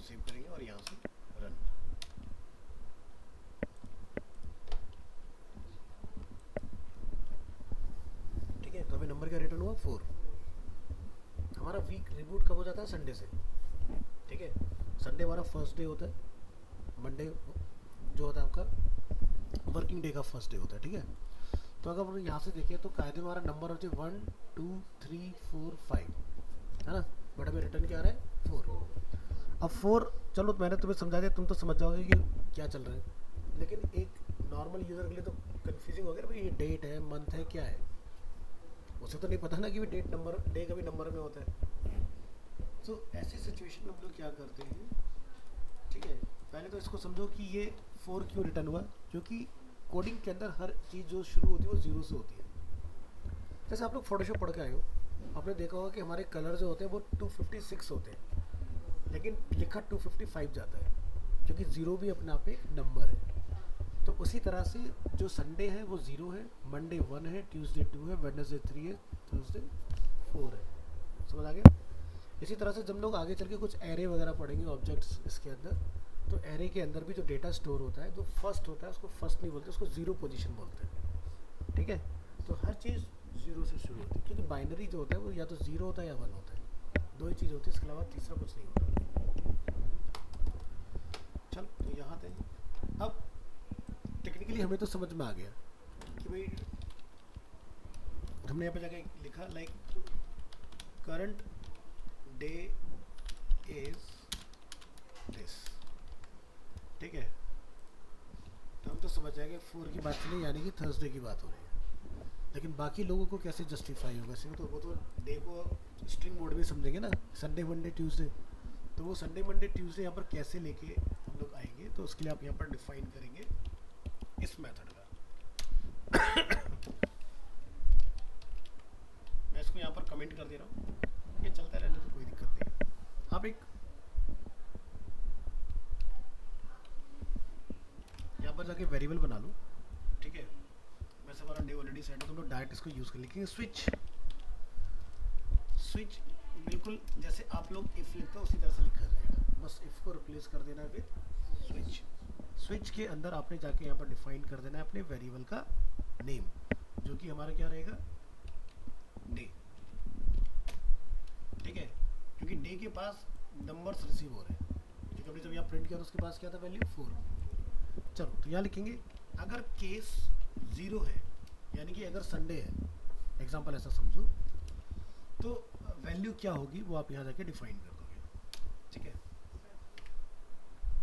को सेव करेंगे और यहाँ से रन। ठीक है, तो अभी नंबर क्या रिटर्न हुआ 4। हमारा वीक रिबूट कब हो जाता है? संडे से। ठीक है, संडे हमारा फर्स्ट डे होता है, मंडे जो होता है आपका वर्किंग डे का फर्स्ट डे होता है। ठीक है, तो अगर हम यहाँ से देखें तो कायदे में हमारा नंबर होते हैं 1 2 3 4 5, है ना, बट हमें रिटर्न क्या आ रहा है 4। अब 4, चलो मैंने तुम्हें समझा दिया, तुम तो समझ जाओगे कि क्या चल रहा है, लेकिन एक नॉर्मल यूज़र के लिए तो कन्फ्यूजिंग हो गया भाई, ये डेट है, मंथ है, क्या है, उसे तो नहीं पता ना कि भी डेट नंबर, डे का भी नंबर में होता है। तो ऐसी सिचुएशन में हम लोग क्या करते हैं, ठीक है, पहले तो इसको समझो कि ये 4 क्यों रिटर्न हुआ, क्योंकि कोडिंग के अंदर हर चीज़ जो शुरू होती है वो जीरो से होती है। जैसे आप लोग फोटोशॉप पढ़ के आए हो, आपने देखा होगा कि हमारे कलर जो होते हैं वो 256 होते हैं, लेकिन लिखा 255 जाता है, क्योंकि ज़ीरो भी अपने आप में एक नंबर है। तो उसी तरह से जो संडे है वो 0 है, मंडे 1 है, ट्यूसडे 2 है, वेडनेसडे 3 है, थर्सडे 4 है। समझ आ गया? इसी तरह से जब लोग आगे चल के कुछ एरे वगैरह पढ़ेंगे ऑब्जेक्ट्स इसके अंदर, तो एरे के अंदर भी जो डेटा स्टोर होता है, जो फर्स्ट होता है उसको फर्स्ट नहीं बोलते, उसको ज़ीरो पोजीशन बोलते हैं। ठीक है, तो हर चीज़ ज़ीरो से शुरू होती है, क्योंकि बाइनरी जो होता है वो या तो ज़ीरो होता है या 1 होता है, दो ही चीज़ होती है, इसके अलावा तीसरा कुछ नहीं होता। चल, तो यहाँ थे। अब टेक्निकली हमें तो समझ में आ गया कि भाई हमने यहाँ पे जाके लिखा like current day is this. ठीक है, तो हम तो समझ जाएंगे 4 की बात चली, यानी कि थर्सडे की बात हो रही है। लेकिन बाकी लोगों को कैसे जस्टिफाई होगा, इसमें तो वो तो डे को स्ट्रिंग मोड में समझेंगे ना, संडे मंडे ट्यूसडे, तो वो संडे मंडे ट्यूसडे यहाँ पर कैसे लेके हम लोग आएंगे, तो उसके लिए आप यहाँ पर डिफाइन करेंगे इस मेथड का। मैं इसको यहाँ पर कमेंट कर दे रहा हूँ, ये चलता रहने तो कोई दिक्कत नहीं है। आप एक यहाँ पर जाके वेरिएबल बना लो। ठीक है, वैसे हमारा डे ऑलरेडी सेट है, तो हम लोग डायरेक्ट इसको यूज़ कर लिखेंगे स्विच। स्विच बिल्कुल जैसे आप लोग इफ़ लिखते हो उसी तरह से लिखा जाएगा, बस इफ़ को रिप्लेस कर देना है विद स्विच। स्विच के अंदर आपने जाके यहाँ पर डिफाइन कर देना है अपने वेरिएबल का नेम, जो कि हमारा क्या रहेगा, डे। ठीक है, क्योंकि डे के पास नंबर्स रिसीव हो रहे हैं, क्योंकि हमने जब यहाँ प्रिंट किया तो उसके पास क्या था, वैल्यू 4। चलो, तो यहाँ लिखेंगे अगर केस 0 है, यानी कि अगर संडे है, एग्जांपल ऐसा समझो, तो वैल्यू क्या होगी वो आप यहाँ जाके डिफाइन कर दोगे। ठीक है,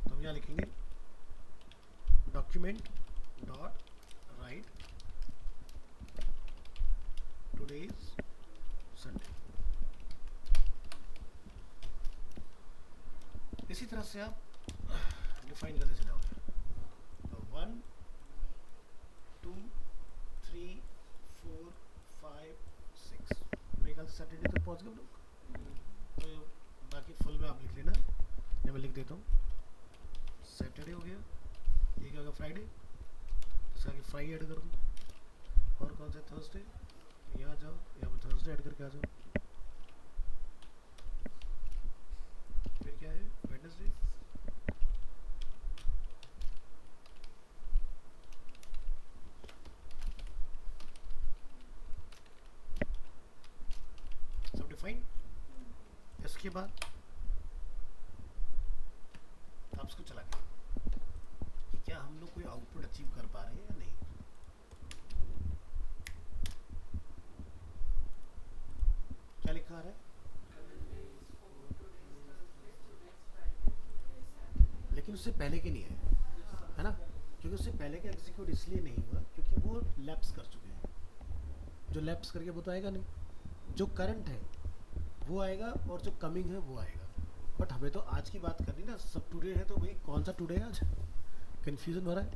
तो हम यहाँ लिखेंगे document dot right today's Sunday. इसी तरह से आप डिफाइन करते चलाओगे, तो 1 2 3 4 5 6, मेरे ख्याल से सैटरडे तक पहुँच गए हम लोग। तो बाकी फुल में आप लिख लेना, या मैं लिख देता हूँ, सैटरडे हो गया, ये क्या होगा फ्राइडे, इसका आगे फ्राइडे ऐड कर दूँ, और कौन सा थर्सडे, यहाँ जाओ, यहाँ पर थर्सडे ऐड करके आ जाओ, फिर क्या है वेडनेसडे, सब डिफाइन। इसके बाद आप इसको चला के कि क्या हम लोग कोई आउटपुट अचीव कर पा रहे हैं या नहीं। क्या लिखा आ रहा है, लेकिन उससे पहले के नहीं है ना, क्योंकि उससे पहले का एग्जीक्यूट इसलिए नहीं हुआ क्योंकि वो लैप्स कर चुके हैं। जो लैप्स करके वो तो आएगा नहीं, जो करंट है वो आएगा और जो कमिंग है वो आएगा। बट हमें तो आज की बात करनी ना, सब टुडे है, तो भाई कौन सा टुडे है आज, कन्फ्यूज़न हो रहा है।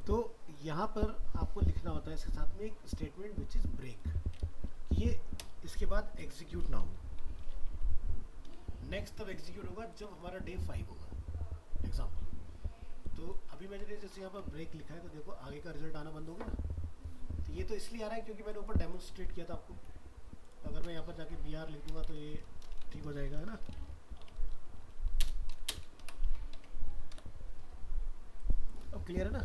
तो यहाँ पर आपको लिखना होता है इसके साथ में एक स्टेटमेंट विच इज़ ब्रेक, कि ये इसके बाद एग्जीक्यूट ना हो। नेक्स्ट तब एग्जीक्यूट होगा जब हमारा डे 5 होगा, एग्जाम्पल। तो अभी मैंने जैसे यहाँ पर ब्रेक लिखा है, तो देखो आगे का रिजल्ट आना बंद हो गया। तो ये तो इसलिए आ रहा है क्योंकि मैंने ऊपर डेमोन्स्ट्रेट किया था आपको। तो अगर मैं यहाँ पर जाके BR लिख दूंगा तो ये ठीक हो जाएगा, है ना। क्लियर है ना?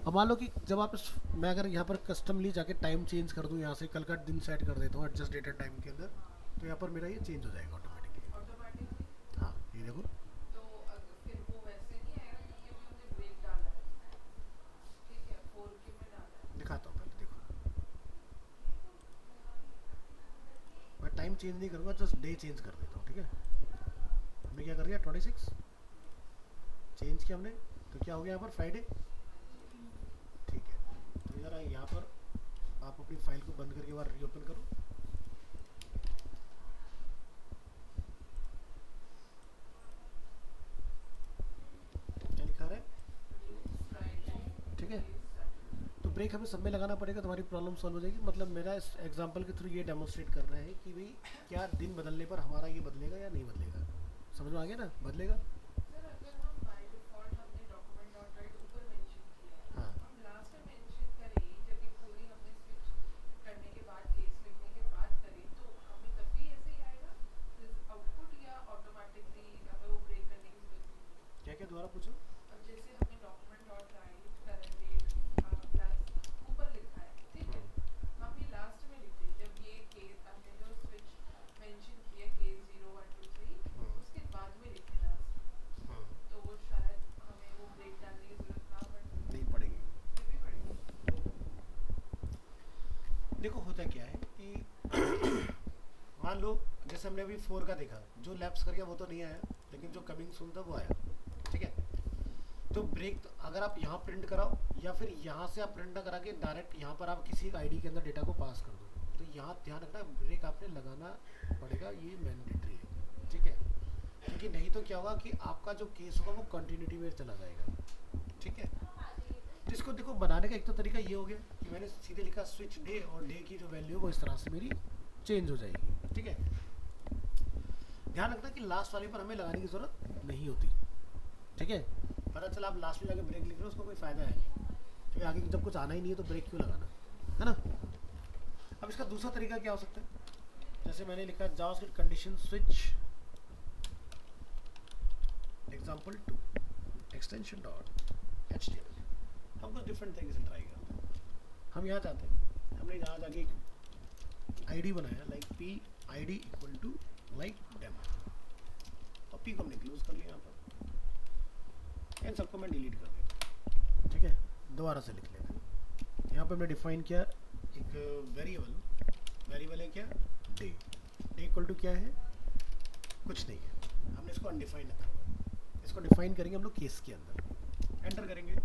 अब मान लो कि जब आप मैं अगर यहाँ पर कस्टमली जाके टाइम चेंज कर दूँ, यहाँ से कल का दिन सेट कर देता हूँ एडजस्ट डेट एंड टाइम के अंदर, तो यहाँ पर मेरा ये चेंज हो जाएगा ऑटोमेटिकली। हाँ ये देखो, दिखाता हूँ पहले देखो। मैं टाइम चेंज नहीं करूँगा, जस्ट डे चेंज कर देता हूँ, ठीक है? हमने क्या कर दिया, 26 चेंज किया हमने, तो क्या हो गया यहाँ पर फ्राइडे। ठीक है, तो ज़रा यहाँ पर आप अपनी फाइल को बंद करके बार रीओपन करो। क्या लिखा रहा है? ठीक है, तो ब्रेक हमें सब में लगाना पड़ेगा, तुम्हारी प्रॉब्लम सॉल्व हो जाएगी। मतलब मेरा इस एग्जांपल के थ्रू ये डेमोन्स्ट्रेट करना है कि भाई क्या दिन बदलने पर हमारा ये बदलेगा या नहीं बदलेगा। समझ में आ गया ना? बदलेगा। हाँ क्या क्या दोबारा पूछो। नहीं पड़ेगी। देखो होता क्या है कि मान लो जैसे हमने अभी 4 का देखा, जो लैप्स कर गया वो तो नहीं आया, लेकिन जो कमिंग सून था वो आया। ठीक है, तो ब्रेक तो अगर आप यहाँ प्रिंट कराओ या फिर यहाँ से आप प्रिंट ना करा के डायरेक्ट यहाँ पर आप किसी आईडी के अंदर डेटा को पास कर दो, तो यहाँ ध्यान रखना ब्रेक आपने लगाना पड़ेगा, ये मैंडेटरी है। ठीक है, क्योंकि नहीं तो क्या होगा कि आपका जो केस होगा वो कंटिन्यूटी में चला जाएगा। ठीक है, तो इसको देखो बनाने का एक तो तरीका ये हो गया कि मैंने सीधे लिखा स्विच डे, और डे की जो वैल्यू है वो इस तरह से मेरी चेंज हो जाएगी। ठीक है, ध्यान रखना कि लास्ट वाले पर हमें लगाने की जरूरत नहीं होती। ठीक है, पता चला आप लास्ट में जाके ब्रेक लिख रहे हो, उसको कोई फायदा है नहीं, क्योंकि आगे जब कुछ आना ही नहीं है तो ब्रेक क्यों लगाना, है ना? अब इसका दूसरा तरीका क्या हो सकता है, जैसे मैंने लिखा JavaScript condition switch example 2 extension dot HTML. हम कुछ डिफरेंट तरीके से ट्राई करते हैं। हम यहाँ चाहते हैं, हमने यहाँ जाके एक आईडी बनाया like P ID equal to like demo, और पी को हमने क्लोज कर लिया यहाँ पर, इन सबको मैं डिलीट कर देता हूँ। ठीक है, दोबारा से लिख लेते हैं। यहाँ पर हमने डिफाइन किया एक वेरिएबल, वेरिएबल है क्या, डे। डे इक्वल टू क्या है, कुछ नहीं है, हमने इसको अनडिफाइंड रखा हुआ है। इसको डिफाइन करेंगे हम लोग केस के अंदर, एंटर करेंगे।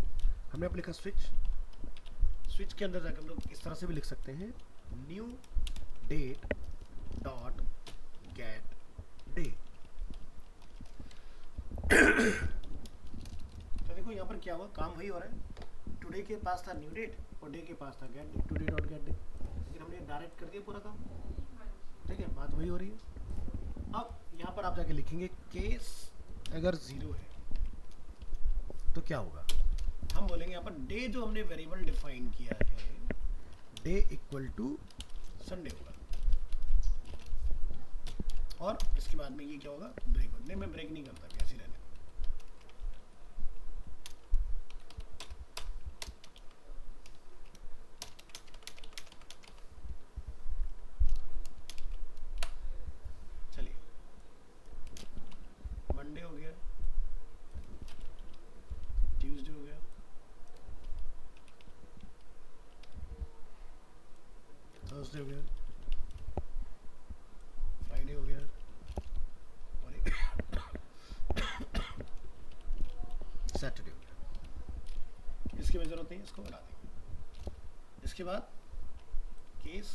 हमने अब लिखा स्विच, स्विच के अंदर जाकर हम लोग इस तरह से भी लिख सकते हैं, new date dot get day. तो देखो यहाँ पर क्या हुआ, काम वही हो रहा है। टुडे के पास था न्यू डेट और डे के पास था get day, today dot get day, लेकिन हमने डायरेक्ट कर दिया पूरा काम। ठीक है, बात वही हो रही है। अब यहाँ पर आप जाके लिखेंगे केस अगर 0 है तो क्या होगा, हम बोलेंगे यहाँ पर डे जो हमने वेरिएबल डिफाइन किया है, डे इक्वल टू संडे होगा, और इसके बाद में ये क्या होगा, ब्रेक होगा। नहीं, मैं ब्रेक नहीं करता, ऐसे रहने। चलिए, मंडे हो गया, ट्यूसडे हो गया, थर्सडे हो गया, फ्राइडे हो गया, और एक सैटरडे हो गया। इसकी भी जरूरत नहीं है, इसको बना देंगे। इसके बाद केस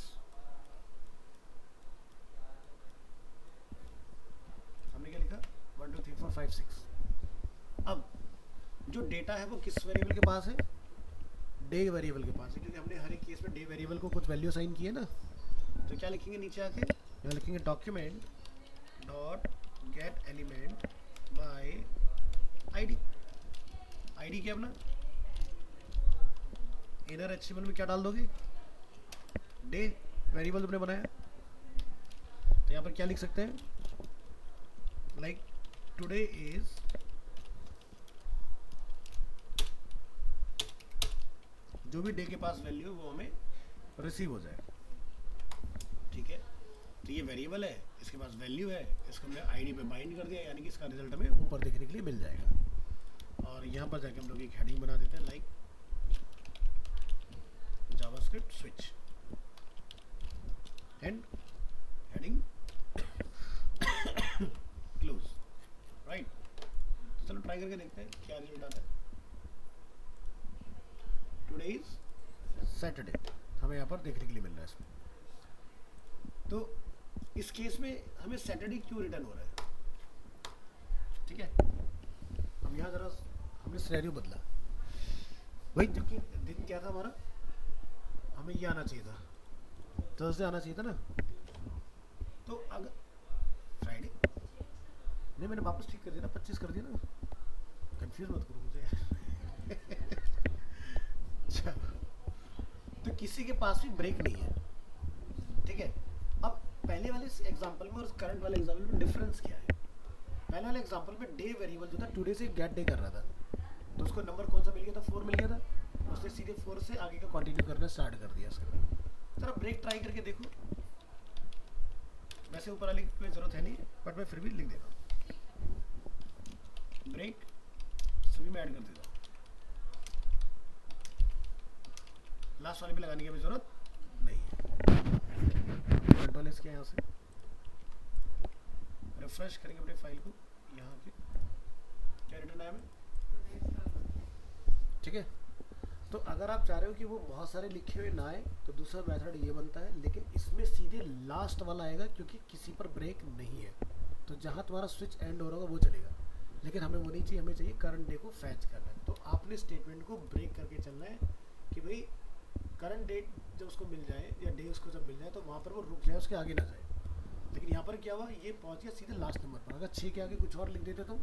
हमने क्या लिखा, 1 2 3 4 5 6। अब जो डेटा है वो किस वेरिएबल के पास है, डे वेरिएबल के पास है, क्योंकि हमने हर एक केस में डे वेरिएबल को कुछ वैल्यू साइन की है ना। तो क्या लिखेंगे नीचे आके, यहाँ लिखेंगे document dot get element by ID. ID क्या अपना, इनर एचटीएमएल में क्या डाल दोगे, डे वेरिएबल तुमने बनाया, तो यहाँ पर क्या लिख सकते हैं, लाइक टुडे इज जो भी डे के पास वैल्यू वो हमें रिसीव हो जाए, ठीक है। तो ये वेरिएबल है, इसके पास वैल्यू है, इसको हमने आईडी पे बाइंड कर दिया, यानी कि इसका रिजल्ट हमें ऊपर देखने के लिए मिल जाएगा। और यहाँ पर जाके हम लोग एक हेडिंग बना देते हैं, like JavaScript switch and heading close, right. तो चलो ट्राई करके देखते हैं क्या रिजल्ट आता है। टुडे इज सैटरडे हमें यहाँ पर देखने के लिए मिल रहा है इसमें। तो इस केस में हमें सैटरडे क्यों रिटर्न हो रहा है, ठीक है। अब यहाँ जरा हमने सिनेरियो बदला, भाई क्योंकि दिन क्या था हमारा, हमें ये आना चाहिए था, थर्सडे आना चाहिए था ना। तो अगर फ्राइडे नहीं, मैंने वापस ठीक कर दिया ना, 25 कर दिया ना, कंफ्यूज मत करो मुझे। तो किसी के पास भी ब्रेक नहीं है, ठीक है। अब पहले वाले एग्जांपल में और करंट वाले एग्जांपल में डिफरेंस क्या है। पहले वाले एग्जांपल में डे वेरिएबल जो था टुडे से गेट डे कर रहा था, तो उसको नंबर कौन सा मिल गया था, 4 मिल गया था, उसने सीधे 4 से आगे का कंटिन्यू करना स्टार्ट कर दिया इसके बाद। जरा ब्रेक ट्राई करके देखो, वैसे ऊपर वाली कोई जरूरत है नहीं, बट मैं फिर भी लिख देता हूँ, ब्रेक सभी में ऐड कर देता हूँ, लास्ट वाले पे लगाने की भी जरूरत नहीं है। कंट्रोल एस किया यहाँ से, रिफ्रेश करेंगे अपने फाइल को, यहाँ के क्या रिटर्न आया हमें, ठीक है। तो अगर आप चाह रहे हो कि वो बहुत सारे लिखे हुए ना आए तो दूसरा मेथड ये बनता है, लेकिन इसमें सीधे लास्ट वाला आएगा क्योंकि किसी पर ब्रेक नहीं है, तो जहाँ तुम्हारा स्विच एंड हो रहा होगा वो चलेगा, लेकिन हमें वो नहीं चाहिए, हमें चाहिए करंट डे को फैच करना है। तो आपने स्टेटमेंट को ब्रेक करके चलना है कि भाई करंट डेट जब उसको मिल जाए या डे उसको जब मिल जाए तो वहाँ पर वो रुक जाए, उसके आगे ना जाए। लेकिन यहाँ पर क्या हुआ, ये पहुँच गया सीधे लास्ट नंबर पर, अगर 6 के आगे कुछ और लिख देते तुम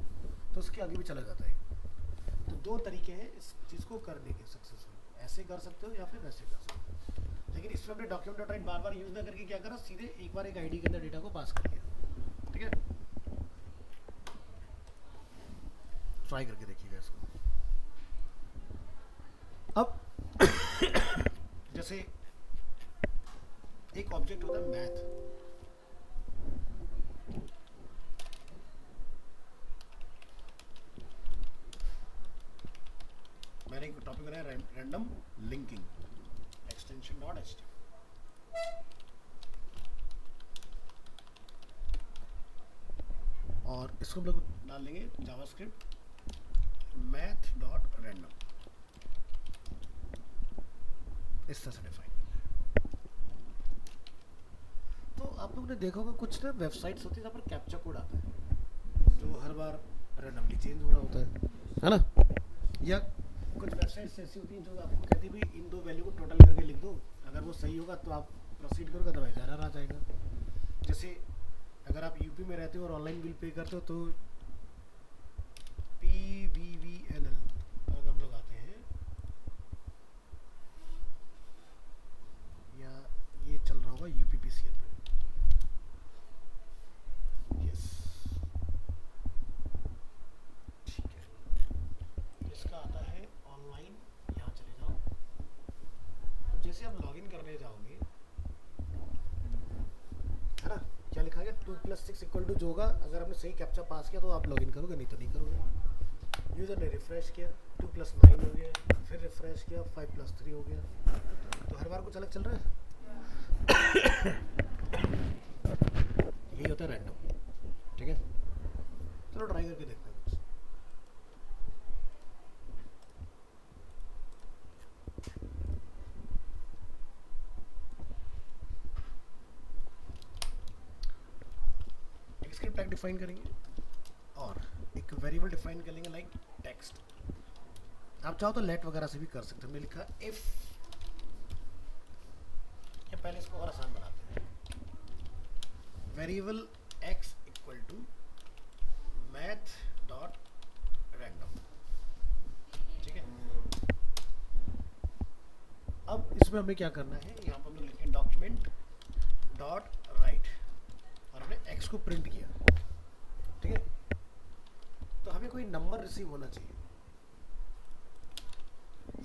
तो उसके आगे भी चला जाता है। तो 2 तरीके हैं इस चीज़ को करने के सक्सेसफुल, ऐसे कर सकते हो या फिर वैसे कर सकते हो। लेकिन इसमें अपने डॉक्यूमेंट डॉट राइट बार बार यूज़ ना करके क्या करा, सीधे एक बार एक आईडी के अंदर डेटा को पास कर दिया, ठीक है। ट्राई करके देखिएगा इसको। अब जैसे एक ऑब्जेक्ट होता है मैथ, मैंने एक टॉपिक बनाया random linking extension dot H, और इसको हम लोग डाल देंगे जावास्क्रिप्ट मैथ डॉट रैंडम, इस तरह से डिफाइन करना है। तो आप लोगों ने देखा होगा कुछ ना वेबसाइट्स होती है जहाँ पर कैप्चा कोड आता है जो हर बार रैंडमली चेंज हो रहा होता है ना। या कुछ वेबसाइट्स ऐसी होती हैं जो आपको कहती है भाई इन 2 वैल्यू को टोटल करके लिख दो, अगर वो सही होगा तो आप प्रोसीड करोगे, अदरवाइज एरर आ जाएगा। जैसे अगर आप यूपी में रहते हो और ऑनलाइन बिल पे करते हो तो PVVNL अगर हम लोग आते हैं, या ये चल रहा होगा UPPCL पे, यस ठीक है। इसका आता है ऑनलाइन, यहाँ चले जाओ। जैसे आप लॉगिन करने जाओगे है ना, क्या लिखा गया 2 + 6 = जो होगा, अगर आपने सही कैप्चा पास किया तो आप लॉगिन करोगे, नहीं तो नहीं करोगे। यूज़र ने रिफ्रेश किया 2 + 9 हो गया, फिर रिफ्रेश किया 5 + 3 हो गया, तो हर बार कुछ अलग चल रहा है। यही होता है रैंडम, ठीक है। चलो ट्राई करके देखते हैं कुछ। एक स्क्रिप्ट टैग डिफाइन करेंगे और एक वेरिएबल डिफाइन कर लेंगे लाइक टेक्स्ट। आप चाहो तो लेट वगैरह से भी कर सकते हो। मैंने लिखा इफ, या पहले इसको और आसान बनाते हैं, variable x = math dot random, ठीक है। अब इसमें हमें क्या करना है, यहाँ पर हम लोग लिखेंगे डॉक्यूमेंट डॉट राइट, और हमने x को प्रिंट किया, ठीक है। तो हमें कोई नंबर रिसीव होना चाहिए,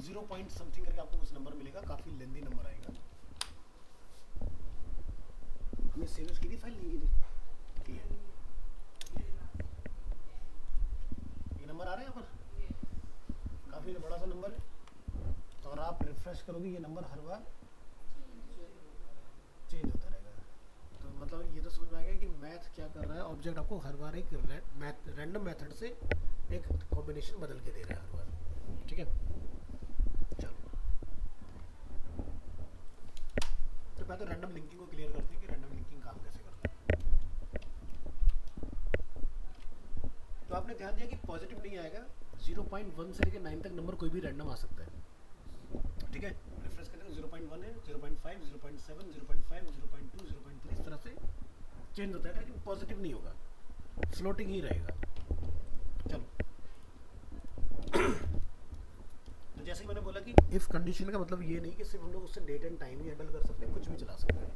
0 पॉइंट समथिंग करके आपको कुछ नंबर मिलेगा, काफ़ी लेंदी नंबर आएगा। हमने सेव की थी फाइल, नहीं की थी? ये नंबर आ रहा है यहाँ पर, काफ़ी बड़ा सा नंबर है। तो अगर आप रिफ्रेश करोगे ये नंबर हर बार चेंज होता रहेगा। तो मतलब ये तो समझ में आ गया कि मैथ क्या कर रहा है, ऑब्जेक्ट आपको हर बार एक रैंडम मेथड से एक कॉम्बिनेशन बदल के दे रहा है हर बार। ठीक है, चलो तो पहले तो रैंडम लिंकिंग को क्लियर करते हैं कि रैंडम लिंकिंग काम कैसे करता है। तो आपने ध्यान दिया कि पॉजिटिव नहीं आएगा, 0.1 से लेकर 9 तक नंबर कोई भी रैंडम आ सकता है। ठीक है, रिफ्रेश करते हैं, 0.1 है, 0.5, 0.7, 0.5, 0.2, 0.3 इस तरह से चेंज होता है, लेकिन पॉजिटिव नहीं होगा, फ्लोटिंग ही रहेगा। चलो तो जैसे ही मैंने बोला कि इफ कंडीशन का मतलब ये नहीं कि सिर्फ हम लोग उससे डेट एंड टाइम ही हैंडल कर सकते हैं, कुछ भी चला सकते हैं।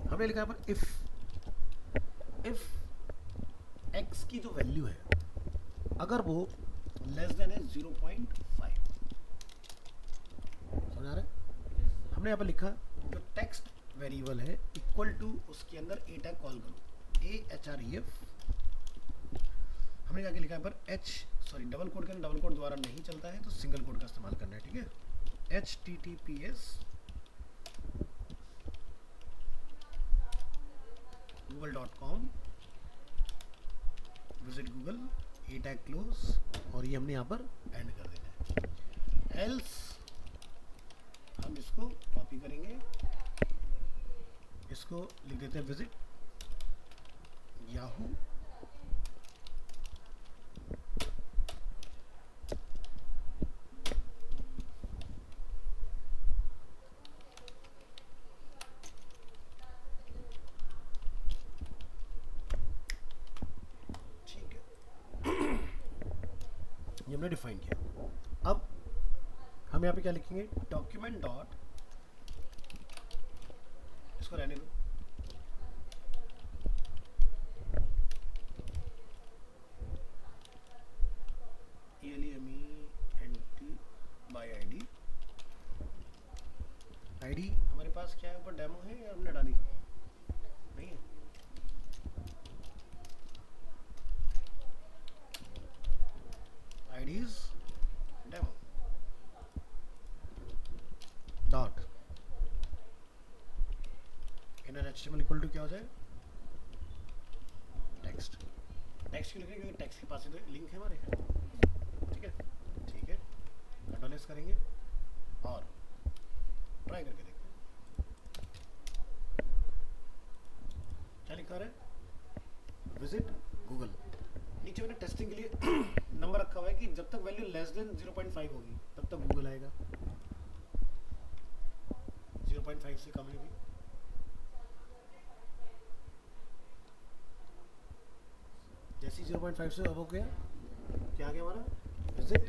हमने लिखा है पर इफ एक्स की जो वैल्यू है अगर वो लेस देन है 0.5, समझ आ रहा है? हमने यहाँ पर लिखा जो टेक्स्ट वेरिएबल है इक्वल टू उसके अंदर ए टैग कॉल करो, AHREF। हमने आगे लिखा है पर डबल कोड के अंदर डबल कोड द्वारा नहीं चलता है तो सिंगल कोड का इस्तेमाल करना है। ठीक है, HTTPS google.com, विजिट गूगल, ए टैग क्लोज, और ये हमने यहाँ पर एंड कर देना है। एल्स हम इसको कॉपी करेंगे, इसको लिख देते हैं विजिट याहू, ठीक है, ये हमने डिफाइन किया। अब हम यहाँ पे क्या लिखेंगे, डॉक्यूमेंट डॉट, इसको रहने दो, आईडी हमारे पास क्या है, ऊपर डेमो है या हमने डाली नहीं है? IDs demo dot inner HTML equal to क्या हो जाए, टेक्स्ट। टेक्स्ट क्यों लिखेंगे, क्योंकि टेक्स्ट के पास तो लिंक है हमारे। ठीक है, ठीक है, कंट्रोल एस करेंगे और ट्राई करके देखते हैं क्या लिखा है, विजिट गूगल। नीचे मैंने टेस्टिंग के लिए नंबर रखा हुआ है कि जब तक वैल्यू लेस देन 0.5 होगी तब तक गूगल आएगा, 0.5 से कम है भी। जैसे 0.5 से अब हो गया, क्या आ गया हमारा, विजिट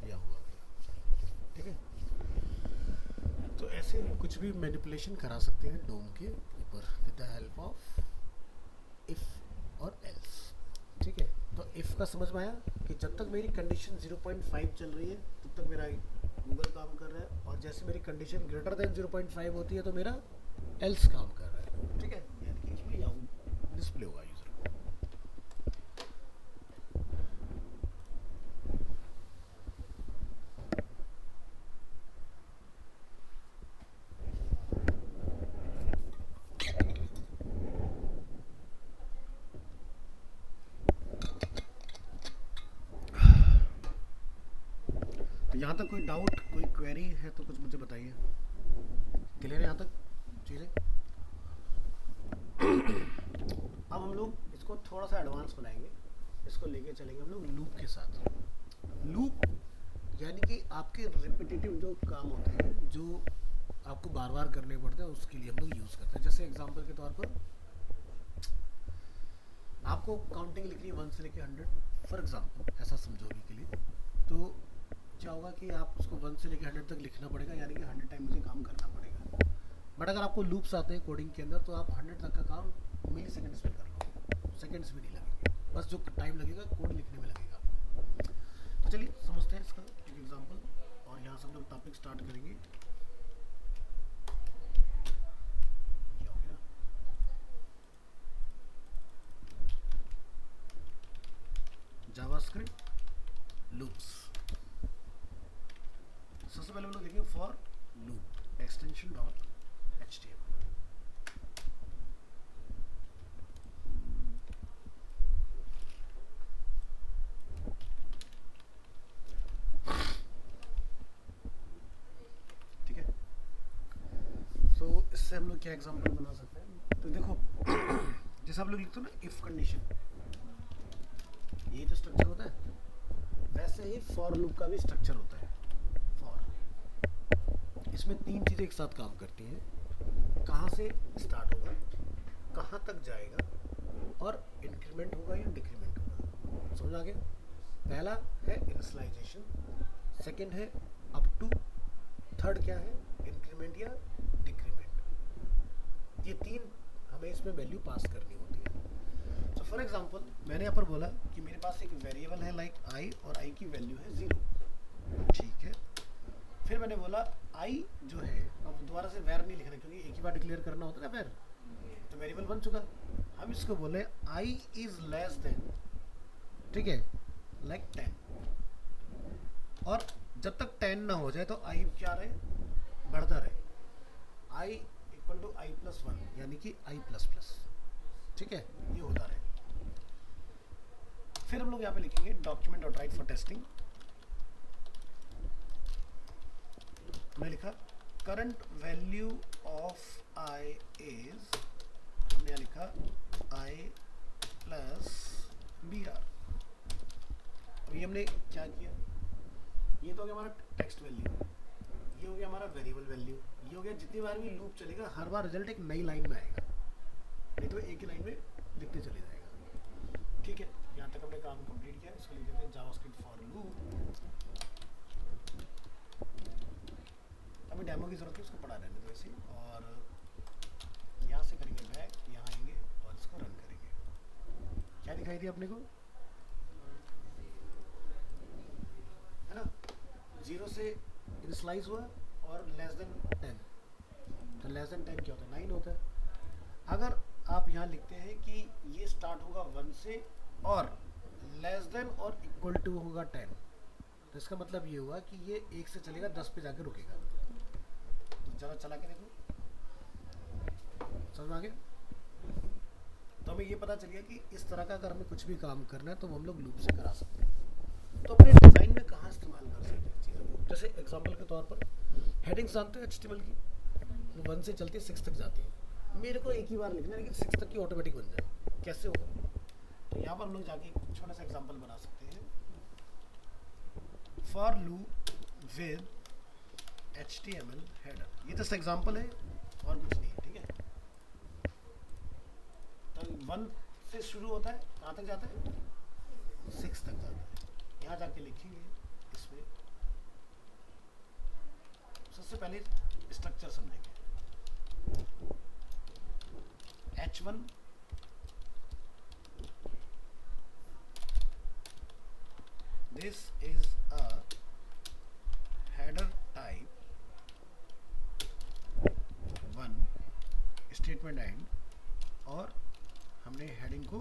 या हुआ गया। ठीक है, तो ऐसे कुछ भी मैनिपुलेशन करा सकते हैं डोम के ऊपर with the help of if और एल्स। ठीक है, तो इफ का समझ में आया कि जब तक मेरी कंडीशन 0.5 चल रही है तब तक मेरा गूगल काम कर रहा है, और जैसे मेरी कंडीशन ग्रेटर देन 0.5 होती है तो मेरा एल्स काम कर रहा है। ठीक है, यानी कि इसमें याहू डिस्प्ले होगा यूजर को। तो यहाँ तक कोई डाउट, कोई क्वेरी है तो कुछ मुझे बताइए। क्लियर है यहाँ तक चीज़ें? अब हम लोग इसको थोड़ा सा एडवांस बनाएंगे, इसको लेके चलेंगे हम लोग लूप के साथ। लूप यानी कि आपके रिपीटेटिव जो काम होते हैं, जो आपको बार बार करने पड़ते हैं, उसके लिए हम लोग यूज़ करते हैं। जैसे एग्जांपल के तौर पर आपको काउंटिंग लिखनी है 1 से लेकर 100 फॉर एग्जांपल, ऐसा समझो अभी के लिए। तो क्या होगा कि आप उसको 1 से लेकर 100 तक लिखना पड़ेगा, यानी कि 100 टाइम मुझे काम करना पड़ेगा। बट अगर आपको लूप्स आते हैं कोडिंग के अंदर तो आप 100 तक का काम मिली सेकेंड्स में कर लो, सेकेंड्स भी नहीं लगेंगे, बस जो टाइम लगेगा कोड लिखने में लगेगा। तो चलिए समझते हैं इसका एक एग्जांपल और यहाँ से हम लोग टॉपिक स्टार्ट करेंगे। क्या हो गया? JavaScript loops. सबसे पहले हम लोग देखेंगे for loop extension dot HTML। ठीक है, तो इससे हम लोग क्या एग्जांपल बना सकते हैं? तो देखो जैसे आप लोग लिखते हो ना इफ कंडीशन, ये तो स्ट्रक्चर होता है, वैसे ही फॉर लूप का भी स्ट्रक्चर होता है। फॉर इसमें तीन चीजें एक साथ काम करती हैं, कहाँ से स्टार्ट होगा, कहाँ तक जाएगा, और इंक्रीमेंट होगा या डिक्रीमेंट होगा। समझ आ गया? पहला है इनिशियलाइजेशन, सेकंड है अप टू, थर्ड क्या है इंक्रीमेंट या डिक्रीमेंट। ये तीन हमें इसमें वैल्यू पास करनी होती है। तो फॉर एग्जांपल मैंने यहाँ पर बोला कि मेरे पास एक वेरिएबल है लाइक आई, और आई की वैल्यू है 0। ठीक है, फिर मैंने बोला आई जो है, अब दोबारा से वैर नहीं लिखना क्योंकि एक ही बार डिक्लेयर करना होता है ना वैर, तो वेरिएबल बन चुका। हम इसको बोले आई इज लेस देन, ठीक है, लाइक 10, और जब तक 10 ना हो जाए तो आई क्या रहे, बढ़ता रहे। I equal to I plus 1 यानी कि आई प्लस प्लस। ठीक है, ये होता रहे। फिर हम लोग यहाँ पे लिखेंगे document dot right for testing. हमने लिखा current value of I is, हमने यहाँ लिखा आई प्लस बी आर। अब ये हमने क्या किया, ये तो हो गया हमारा टेक्स्ट वैल्यू, ये हो गया हमारा वेरिएबल वैल्यू, ये हो गया। जितनी बार भी लूप चलेगा हर बार रिजल्ट एक नई लाइन में आएगा, नहीं तो एक ही लाइन में लिखते चले जाएगा। ठीक है, यहाँ तक हमने काम कंप्लीट किया। इसको लिख देते हैं जावास्क्रिप्ट फॉर लूप। अभी डेमो की जरूरत है, उसको पढ़ा लेने दो ऐसे, और यहाँ से करेंगे बैक, यहाँ आएंगे और इसको रन करेंगे। क्या दिखाई दिया अपने को, है ना? 0 से इनिशियलाइज हुआ और लेस देन 10, तो लेस देन 10 क्या होता है, 9 होता है। अगर आप यहाँ लिखते हैं कि ये स्टार्ट होगा 1 से और लेस देन और इक्वल टू होगा 10, तो इसका मतलब ये हुआ कि ये 1 से चलेगा 10 पे जाकर रुकेगा। तो जरा चला के देखो, समझ में आ गया? तो हमें ये पता चल गया कि इस तरह का अगर हमें कुछ भी काम करना है तो हम लोग लूप से करा सकते हैं। तो अपने डिज़ाइन में कहाँ इस्तेमाल कर सकते हैं चीज़ों को? जैसे एग्जांपल के तौर पर हेडिंग्स जानते हो HTML की, 1 से चलती है 6 तक जाती है। मेरे को एक ही बार लिखना है लेकिन 6 तक की ऑटोमेटिक बन जाए, कैसे होगा? तो यहाँ पर हम लोग जाके एक छोटा सा एग्जांपल बना सकते हैं। For loop with HTML header, ये जस्ट एग्जांपल है और कुछ नहीं है। ठीक है, तो 1 से शुरू होता है, कहाँ तक जाता है, 6 तक जाता है। यहाँ जाके लिखेंगे इसमें, सबसे पहले स्ट्रक्चर समझेंगे। H1 this is a header type 1 statement end, और हमने हेडिंग को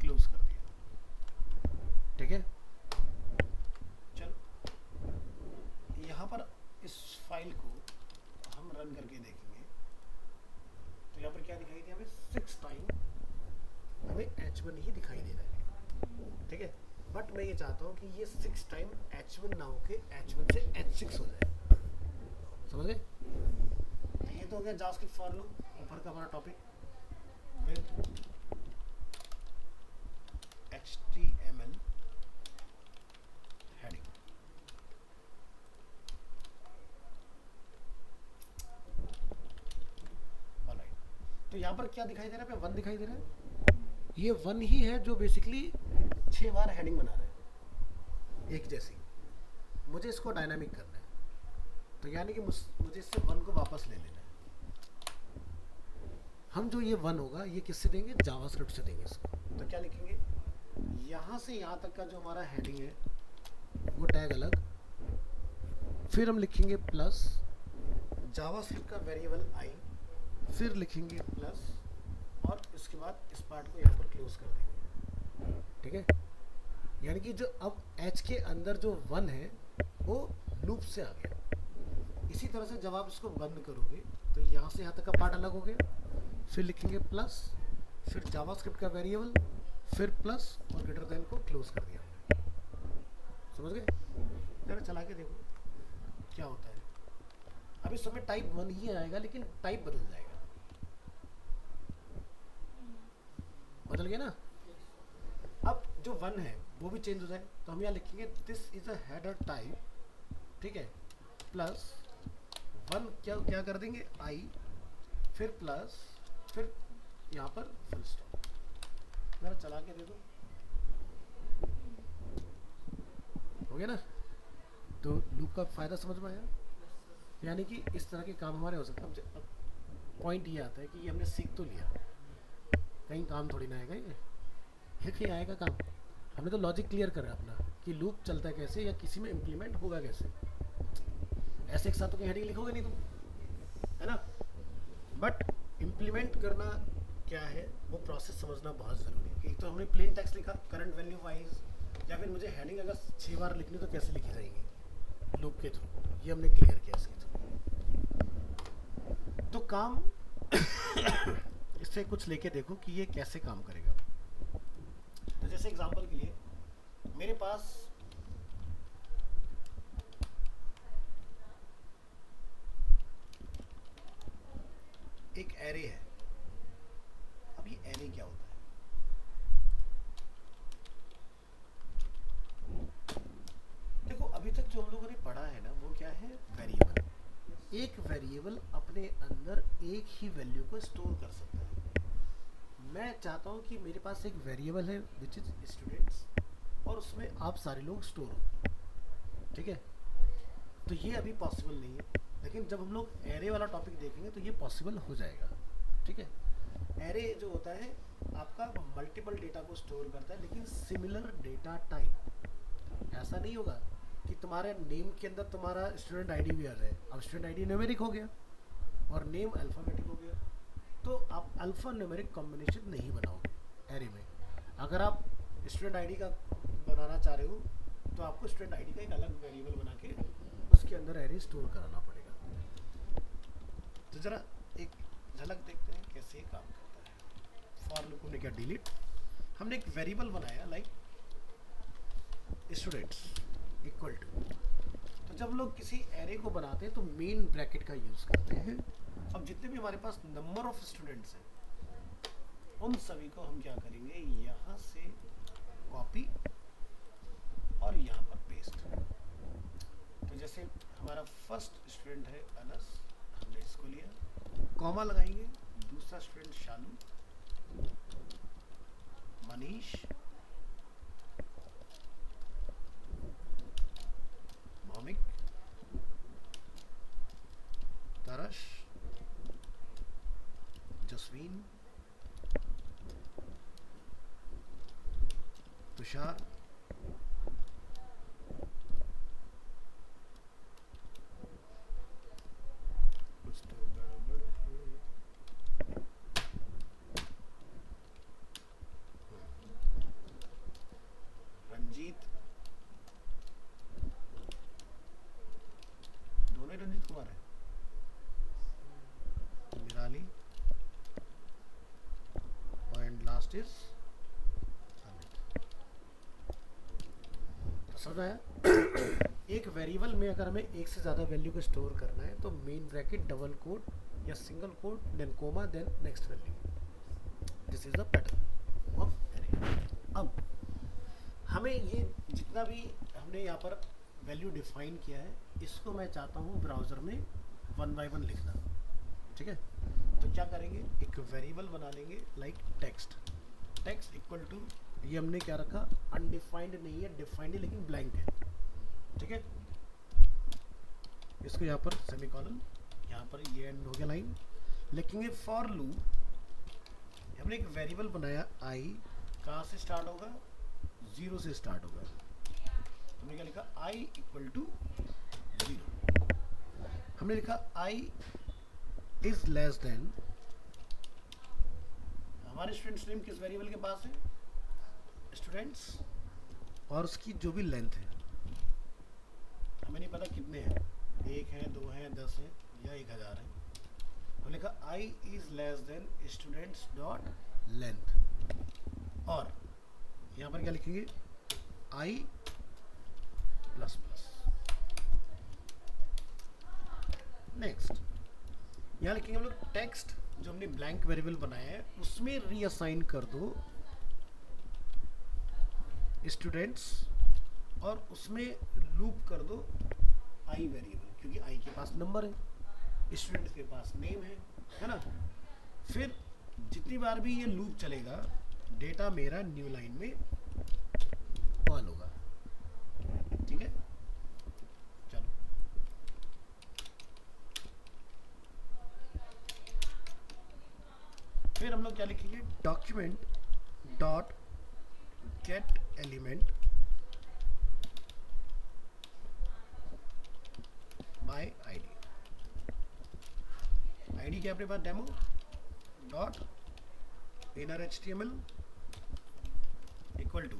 क्लोज कर दिया। ठीक है, चलो यहाँ पर इस फाइल को हम रन करके देखेंगे। तो यहाँ पर क्या दिखाई दिया हमें, 6 टाइम हमें H1 ही दिखाई दे रहा है। ठीक है, बट मैं ये चाहता हूँ कि ये 6 टाइम H1 ना होके H1 से H6 हो जाए। समझ गए? तो ये तो हो गया जावास्क्रिप्ट फॉर लूप, ऊपर का हमारा topic with HTML heading. Alright, तो यहाँ पर क्या दिखाई दे रहा है, 1 दिखाई दे रहा है। ये 1 ही है जो बेसिकली 6 बार हेडिंग बना रहा है एक जैसी। मुझे इसको डायनामिक करना है, तो यानी कि मुझे इससे 1 को वापस ले लेना है। हम जो ये 1 होगा ये किससे देंगे, जावास्क्रिप्ट से देंगे इसको। तो क्या लिखेंगे, यहाँ से यहाँ तक का जो हमारा हेडिंग है वो टैग अलग, फिर हम लिखेंगे प्लस जावास्क्रिप्ट का वेरिएबल आई, फिर लिखेंगे प्लस, और इसके बाद इस पार्ट को यहाँ पर क्लोज कर देंगे। ठीक है, यानी कि जो अब एच के अंदर जो 1 है वो लूप से आ गया। इसी तरह से जब आप इसको बंद करोगे तो यहाँ से यहाँ तक का पार्ट अलग हो गया, फिर लिखेंगे प्लस, फिर जावास्क्रिप्ट का वेरिएबल, फिर प्लस और ग्रेटर देन को क्लोज कर दिया। समझ गए? जरा चला के देखो क्या होता है। अब इस समय टाइप 1 ही आएगा लेकिन टाइप बदल जाएगा। बदल गया ना? अब जो 1 है वो भी चेंज हो जाए, तो हम यहाँ लिखेंगे this is a header type, ठीक है, प्लस 1 क्या क्या कर देंगे आई, फिर प्लस, फिर यहाँ पर फुल स्टॉप। जरा चला के देखो, हो गया ना? तो लूप का फायदा समझ में आया? यानी कि इस तरह के काम हमारे हो सकते हैं। अब पॉइंट ये आता है कि ये हमने सीख तो लिया, कहीं काम थोड़ी ना आएगा, ये कहीं आएगा काम। हमने तो लॉजिक क्लियर करा अपना कि लूप चलता है कैसे या किसी में इम्प्लीमेंट होगा कैसे। ऐसे एक साथ तो कहीं हेडिंग लिखोगे नहीं तुम, है ना? बट इम्प्लीमेंट करना क्या है वो प्रोसेस समझना बहुत ज़रूरी है। एक तो हमने प्लेन टेक्स्ट लिखा करंट वैल्यू वाइज, या फिर मुझे हेडिंग अगर 6 बार लिखनी तो कैसे लिखी जाएगी लूप के थ्रू, ये हमने क्लियर किया इसके थ्रू। तो काम इससे कुछ लेके देखो कि ये कैसे काम करेगा। तो जैसे एग्जांपल के लिए मेरे पास एक एरे है। अब ये एरे क्या होता है? देखो अभी तक जो हम लोगों ने पढ़ा है ना वो क्या है? वेरिएबल। एक वेरिएबल अपने अंदर एक ही वैल्यू को स्टोर कर सकता है। मैं चाहता हूँ कि मेरे पास एक वेरिएबल है विच इज स्टूडेंट्स, और उसमें आप सारे लोग स्टोर हो। ठीक है, तो ये अभी पॉसिबल नहीं है, लेकिन जब हम लोग एरे वाला टॉपिक देखेंगे तो ये पॉसिबल हो जाएगा। ठीक है, एरे जो होता है आपका मल्टीपल डेटा को स्टोर करता है, लेकिन सिमिलर डेटा टाइप। ऐसा नहीं होगा कि तुम्हारे नेम के अंदर तुम्हारा स्टूडेंट आईडी भी आ जाए। अब स्टूडेंट आईडी न्यूमेरिक हो गया और नेम अल्फ़ाबेटिक हो गया, तो आप अल्फ़ा न्यूमेरिक कॉम्बिनेशन नहीं बनाओगे एरे में। अगर आप स्टूडेंट आईडी का बनाना चाह रहे हो तो आपको स्टूडेंट आईडी का एक अलग वेरिएबल बना के उसके अंदर एरे स्टोर कराना पड़ेगा। तो ज़रा एक झलक देखते हैं कैसे काम करता है। फॉर लूप हमने क्या डिलीट, हमने एक वेरिएबल बनाया लाइक स्टूडेंट्स इक्वल टू। तो जब लोग किसी एरे को बनाते हैं तो मेन ब्रैकेट का यूज़ करते हैं। अब जितने भी हमारे पास नंबर ऑफ स्टूडेंट्स हैं उन सभी को हम क्या करेंगे, यहाँ से कॉपी और यहाँ पर पेस्ट। तो जैसे हमारा फर्स्ट स्टूडेंट है अनस, हमने इसको लिया, कॉमा लगाएंगे, दूसरा स्टूडेंट शालू, मनीष, मौमिक, तरश, जसवीन, तुषार, कुछ तो गड़बड़ है, रंजीत, दोनों ही रंजीत कुमार है, निराली, एंड लास्ट इज अमित। तो समझ आया? एक वेरिएबल में अगर हमें एक से ज़्यादा वैल्यू को स्टोर करना है तो मेन ब्रैकेट, डबल कोट या single quote, then comma, then next value. This is the pattern of array. अब हमें ये जितना भी हमने यहाँ पर वैल्यू डिफाइन किया है इसको मैं चाहता हूँ ब्राउज़र में 1 बाय 1 लिखना। ठीक है, तो क्या करेंगे, एक वेरिएबल बना लेंगे like text. Text equal to, ये हमने क्या रखा, अनडिफाइंड नहीं है, डिफाइंड है लेकिन ब्लैंक है। ठीक है, इसको यहाँ पर सेमीकोलन, यहाँ पर ये एंड हो गया लाइन। लिखेंगे फॉर लूप, हमने एक वेरिएबल बनाया आई, कहाँ से स्टार्ट होगा, 0 से स्टार्ट होगा। हमने क्या लिखा, आई इक्वल टू 0। हमने लिखा आई इज लेस देन, हमारे स्टूडेंट्स नेम किस वेरिएबल के पास है, स्टूडेंट्स, और उसकी जो भी लेंथ है, हमें नहीं पता कितने हैं, 1 है, 2 है, 10 है या 1000 है। हमने लिखा I is less than students dot length, और यहाँ पर क्या लिखेंगे, आई प्लस प्लस। नेक्स्ट यहाँ लिखेंगे हम लोग टेक्स्ट, जो हमने ब्लैंक वेरिएबल बनाया है उसमें रीअसाइन कर दो स्टूडेंट्स, और उसमें लूप कर दो आई वेरिएबल, क्योंकि आई के पास नंबर है, स्टूडेंट्स के पास नेम है ना। फिर जितनी बार भी ये लूप चलेगा डेटा मेरा न्यू लाइन में कॉल होगा, ठीक है। चलो फिर हम लोग क्या लिखेंगे, document dot get element by ID. ID क्या अपने पास, demo dot inner HTML equal to,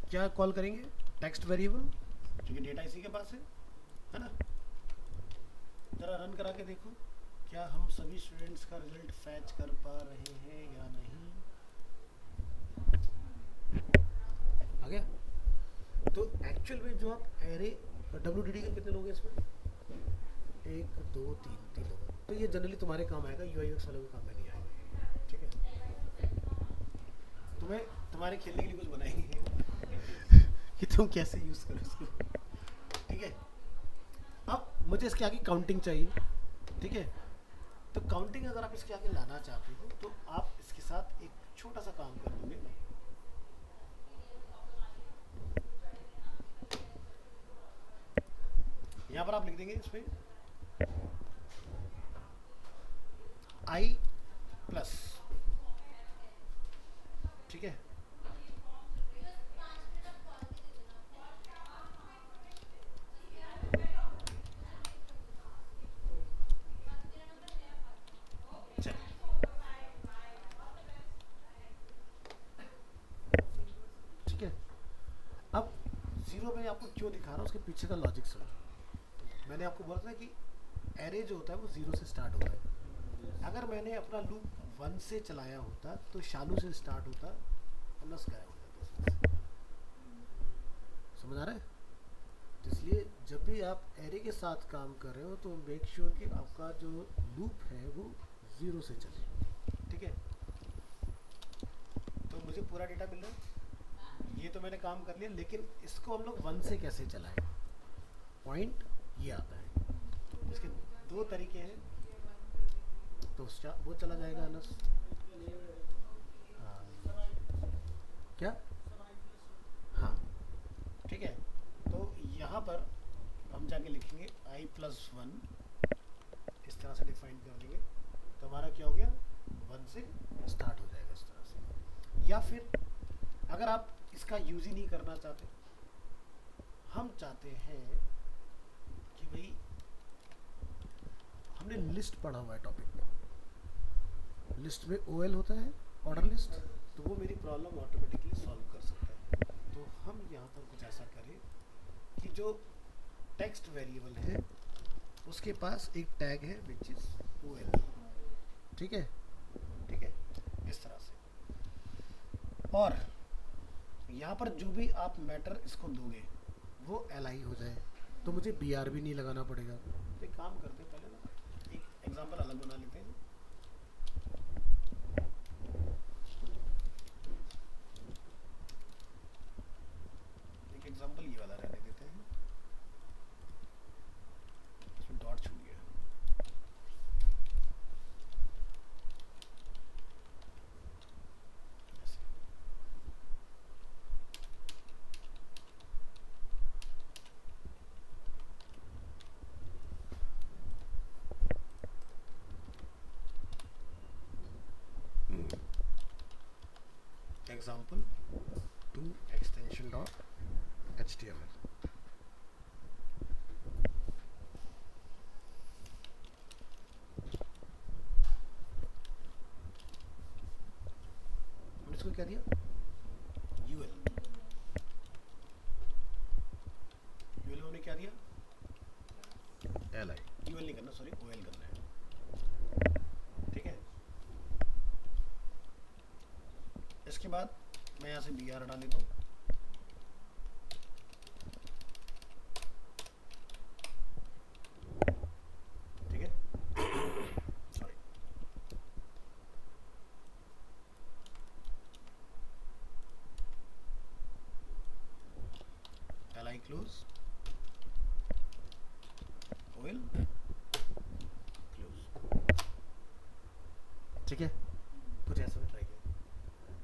क्या कॉल करेंगे, टेक्स्ट वेरिएबल, क्योंकि डेटा इसी के पास है ना। जरा रन करा के देखो क्या हम सभी स्टूडेंट्स का रिजल्ट फैच कर पा रहे हैं या नहीं। आ गया। तो एक्चुअल में जो आप एरे WDD के कितने लोग हैं इसमें, 1 2 3 3 लोग, तो ये जनरली तुम्हारे काम आएगा, UI UX वालों के काम में नहीं आएगा, ठीक है। तुम्हें तुम्हारे खेलने के लिए कुछ बनाएंगे कि तुम कैसे यूज करो इसको, ठीक है। अब मुझे इसके आगे काउंटिंग चाहिए, ठीक है। तो काउंटिंग अगर आप इसके आगे लाना चाहते हो तो आप इसके साथ एक छोटा सा काम कर दोगे, यहाँ पर आप लिख देंगे इसमें आई प्लस, ठीक है। ठीक है। अब 0 में आपको क्यों दिखा रहा हूँ, उसके पीछे का लॉजिक समझो। मैंने आपको बोला था कि एरे जो होता है वो 0 से स्टार्ट होता है। अगर मैंने अपना लूप 1 से चलाया होता तो शालू से स्टार्ट होता और नस गायब हो जाता। समझ आ रहा है। तो इसलिए जब भी आप एरे के साथ काम कर रहे हो तो मेक श्योर कि आपका जो लूप है वो 0 से चले, ठीक है। तो मुझे पूरा डेटा मिल रहा है, ये तो मैंने काम कर लिया, लेकिन इसको हम लोग 1 से कैसे चलाएं, पॉइंट ये आता है। इसके 2 तरीके हैं, तो वो चला जाएगा अनस, क्या, हाँ, ठीक है। तो यहाँ पर हम जाके लिखेंगे i+1, इस तरह से डिफाइन कर देंगे, तो हमारा क्या हो गया, 1 से स्टार्ट हो जाएगा इस तरह से। या फिर अगर आप इसका यूज ही नहीं करना चाहते, हम चाहते हैं कि भाई हमने लिस्ट पढ़ा हुआ है टॉपिक में, लिस्ट में OL होता है, ऑर्डर लिस्ट, तो वो मेरी प्रॉब्लम ऑटोमेटिकली सॉल्व कर सकता है। तो हम यहाँ पर कुछ ऐसा करें कि जो टेक्स्ट वेरिएबल है उसके पास एक टैग है विच इज OL, ठीक है, ठीक है, इस तरह से। और यहाँ पर जो भी आप मैटर इसको दोगे वो LI हो जाए, तो मुझे BR भी नहीं लगाना पड़ेगा। तो एक काम करते हैं, पहले ना एक एग्जांपल अलग बना लेते हैं। एक एग्जांपल ये वाला रहने देते हैं, इसमें डॉट छूट गया। Example to extension dot HTML। इसको क्या दिया, यूएल, यूएल हमने क्या दिया, एल आई, यूएल नहीं करना, सॉरी ओएल करना है, ठीक है। इसके बाद मैं यहाँ से बी आर हटा लेता हूँ, ठीक है, sorry, L I close, OL close, ठीक है। कुछ ऐसा भी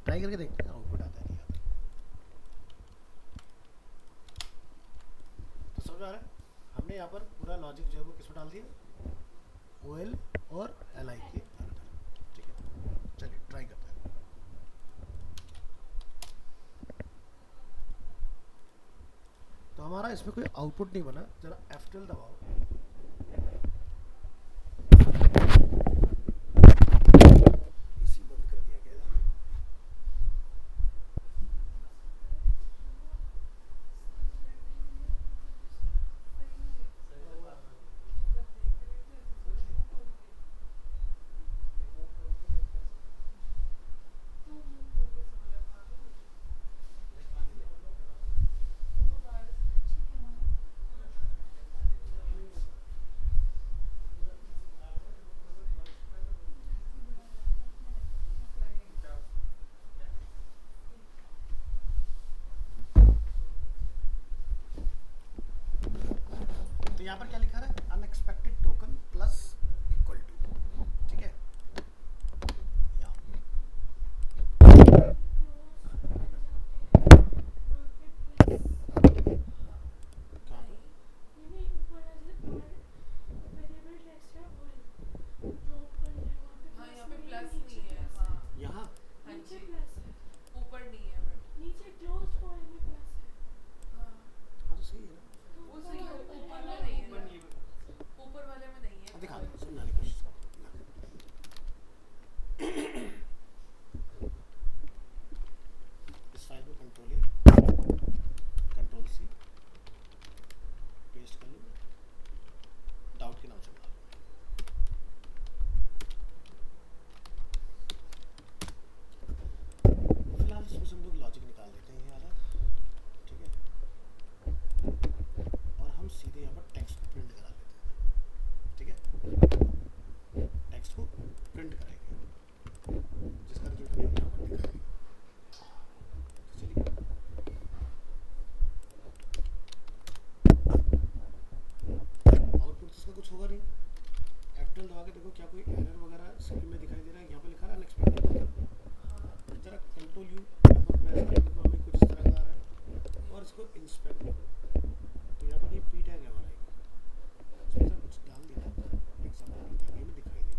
ट्राई करके देखते हैं आउटपुट आता है नहीं आता। तो समझ आ रहा है, हमने यहाँ पर पूरा लॉजिक जो है वो किसमें डाल दिया, ओएल और एल आई के अंदर, ठीक है। चलिए ट्राई करते हैं। तो हमारा इसमें कोई आउटपुट नहीं बना, जरा F12 दबाओ, इसी बंद कर दिया गया। तो यहाँ पर क्या लिखा है, unexpected token plus equal to, ठीक है। यहाँ यहाँ ऊपर नहीं है बट नीचे क्लोज्ड कॉइल में प्लस है। हाँ हाँ तो सही है ना, वो सही है, ऊपर में नहीं है ना, ऊपर वाले में नहीं है। दिखा दो, समझाने की कोशिश करो। इस फाइल को control A, control C paste कर लो, डाउट के नाम से बना लो। फिलहाल इसमें से हम लोग लॉजिक निकाल देते हैं ये वाला, ठीक है। और हम सीधे यहाँ पर टेक्स्ट को प्रिंट करा लेते हैं, ठीक है। टेक्स्ट को प्रिंट करेंगे, जिसका रिजल्ट हमें यहाँ पर दिखाएंगे। चलिए आउटपुट इसका कुछ होगा नहीं। F12 दबा के देखो क्या कोई एरर वगैरह स्क्रीन में दिखाई दे रहा है, यहाँ पे लिखा है अनएक्सपेक्टेड टोकन। जरा कंट्रोल यू यहाँ पर प्रेस करके देखो, हमें कुछ इस तरह का आ रहा है। और इसको इंस्पेक्ट करो, तो यहाँ पर ये पी टैग है हमारा, उसमें से कुछ डाल देना, एग्जाम्पल पी टैग में दिखाई दे।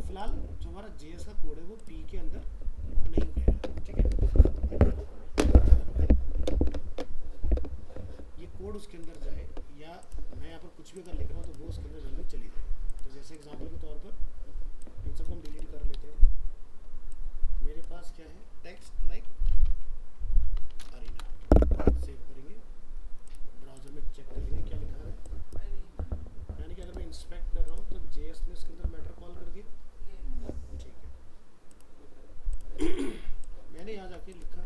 फिलहाल जो हमारा JS का कोड है वो P के अंदर नहीं गया है, ठीक है। ये कोड उसके अंदर जाए, या मैं यहाँ पर कुछ भी अगर लिख रहा हूँ तो वो उसके अंदर जल्दी चली जाए। तो जैसे एग्जांपल के तौर पर इन सबको हम डिलीट कर लेते हैं। मेरे पास क्या है, टेक्स्ट लाइक अरीना, सेव करेंगे, ब्राउजर में चेक करेंगे क्या लिखा है, यानी कि अगर मैं इंस्पेक्ट कर रहा हूँ तो JS ने इसके अंदर मैटर कॉल कर दिया, ठीक है। मैंने यहाँ जाके लिखा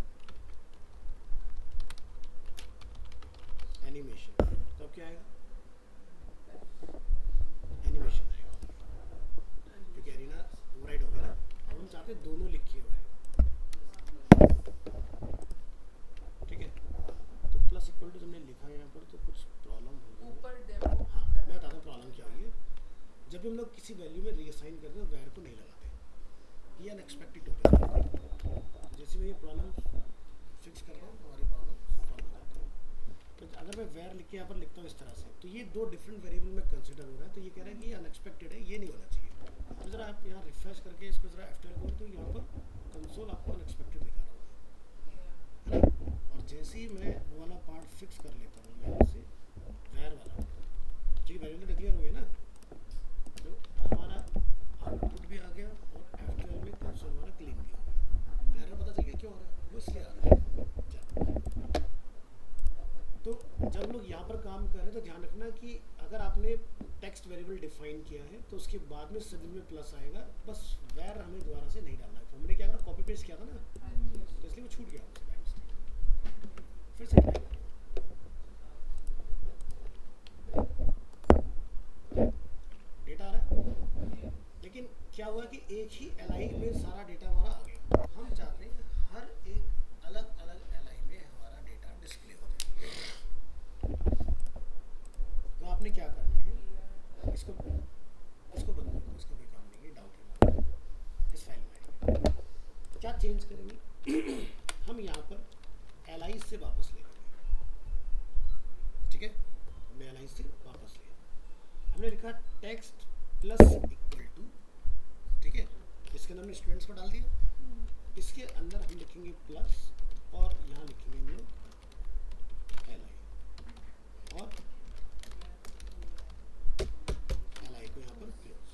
एनिमेशन, तो अब क्या आएगा, एनिमेशन आएगा, क्योंकि एरिना ओवरराइड हो गया ना। अब हम चाहते हैं दोनों लिखे हुए हैं, ठीक है। तो प्लस इक्वल टू हमने लिखा है यहाँ पर, तो कुछ प्रॉब्लम होगी। ऊपर डेमो हाँ मैं बताता हूँ प्रॉब्लम क्या हुई है। जब भी हम लोग किसी वैल्यू में रीअसाइन करते हैं वैर को नहीं लगाते, ये अनएक्सपेक्टेड टोकन है। जैसे मैं ये प्रॉब्लम फिक्स करता हूँ हमारी प्रॉब्लम सॉल्व हो जाती है। तो अगर मैं वैर लिख के यहाँ पर लिखता हूँ इस तरह से, तो ये दो डिफरेंट वेरिएबल में कंसिडर हो रहा है, तो ये कह रहा है कि ये अनएक्सपेक्टेड है, ये नहीं होना चाहिए। तो ज़रा आप यहाँ रिफ्रेश करके इसको ज़रा F12 करो, तो यहाँ पर कंसोल आपको अनएक्सपेक्टेड दिखा रहा होगा, है ना। और जैसे ही मैं वो वाला पार्ट फिक्स कर लेता हूँ यहाँ से वैर वाला, ठीक है, वेरिएबल लिख रखना कि अगर आपने टेक्स्ट वेरिएबल डिफाइन किया है तो उसके बाद में सिविल में प्लस आएगा, बस वेर हमें दोबारा से नहीं डालना है। हमने क्या करा, कॉपी पेस्ट किया था ना, तो इसलिए वो छूट गया बाय मिस्टेक। फिर से ट्राई डेटा आ रहा है, लेकिन क्या हुआ कि एक ही एलआई में सारा डेटा हमारा आ गया। हम चाहते हैं हर एक अलग अलग एलआई में हमारा डेटा डिस्प्ले हो जाए। तो आपने क्या करना है, इसको बंद कर दो, इसका कोई काम नहीं है, डाउट है। इस फाइल में आएंगे, क्या चेंज करेंगे हम यहाँ पर एलआई से वापस ले लेंगे। ठीक है, हमने एलआई से वापस लिया, हमने लिखा टेक्स्ट प्लस इक्वल टू, ठीक है, इसके अंदर हमने स्टूडेंट्स को डाल दिया, इसके अंदर हम लिखेंगे प्लस और यहाँ लिखेंगे हम लोग एलआई और एलआई को यहाँ पर क्लोज।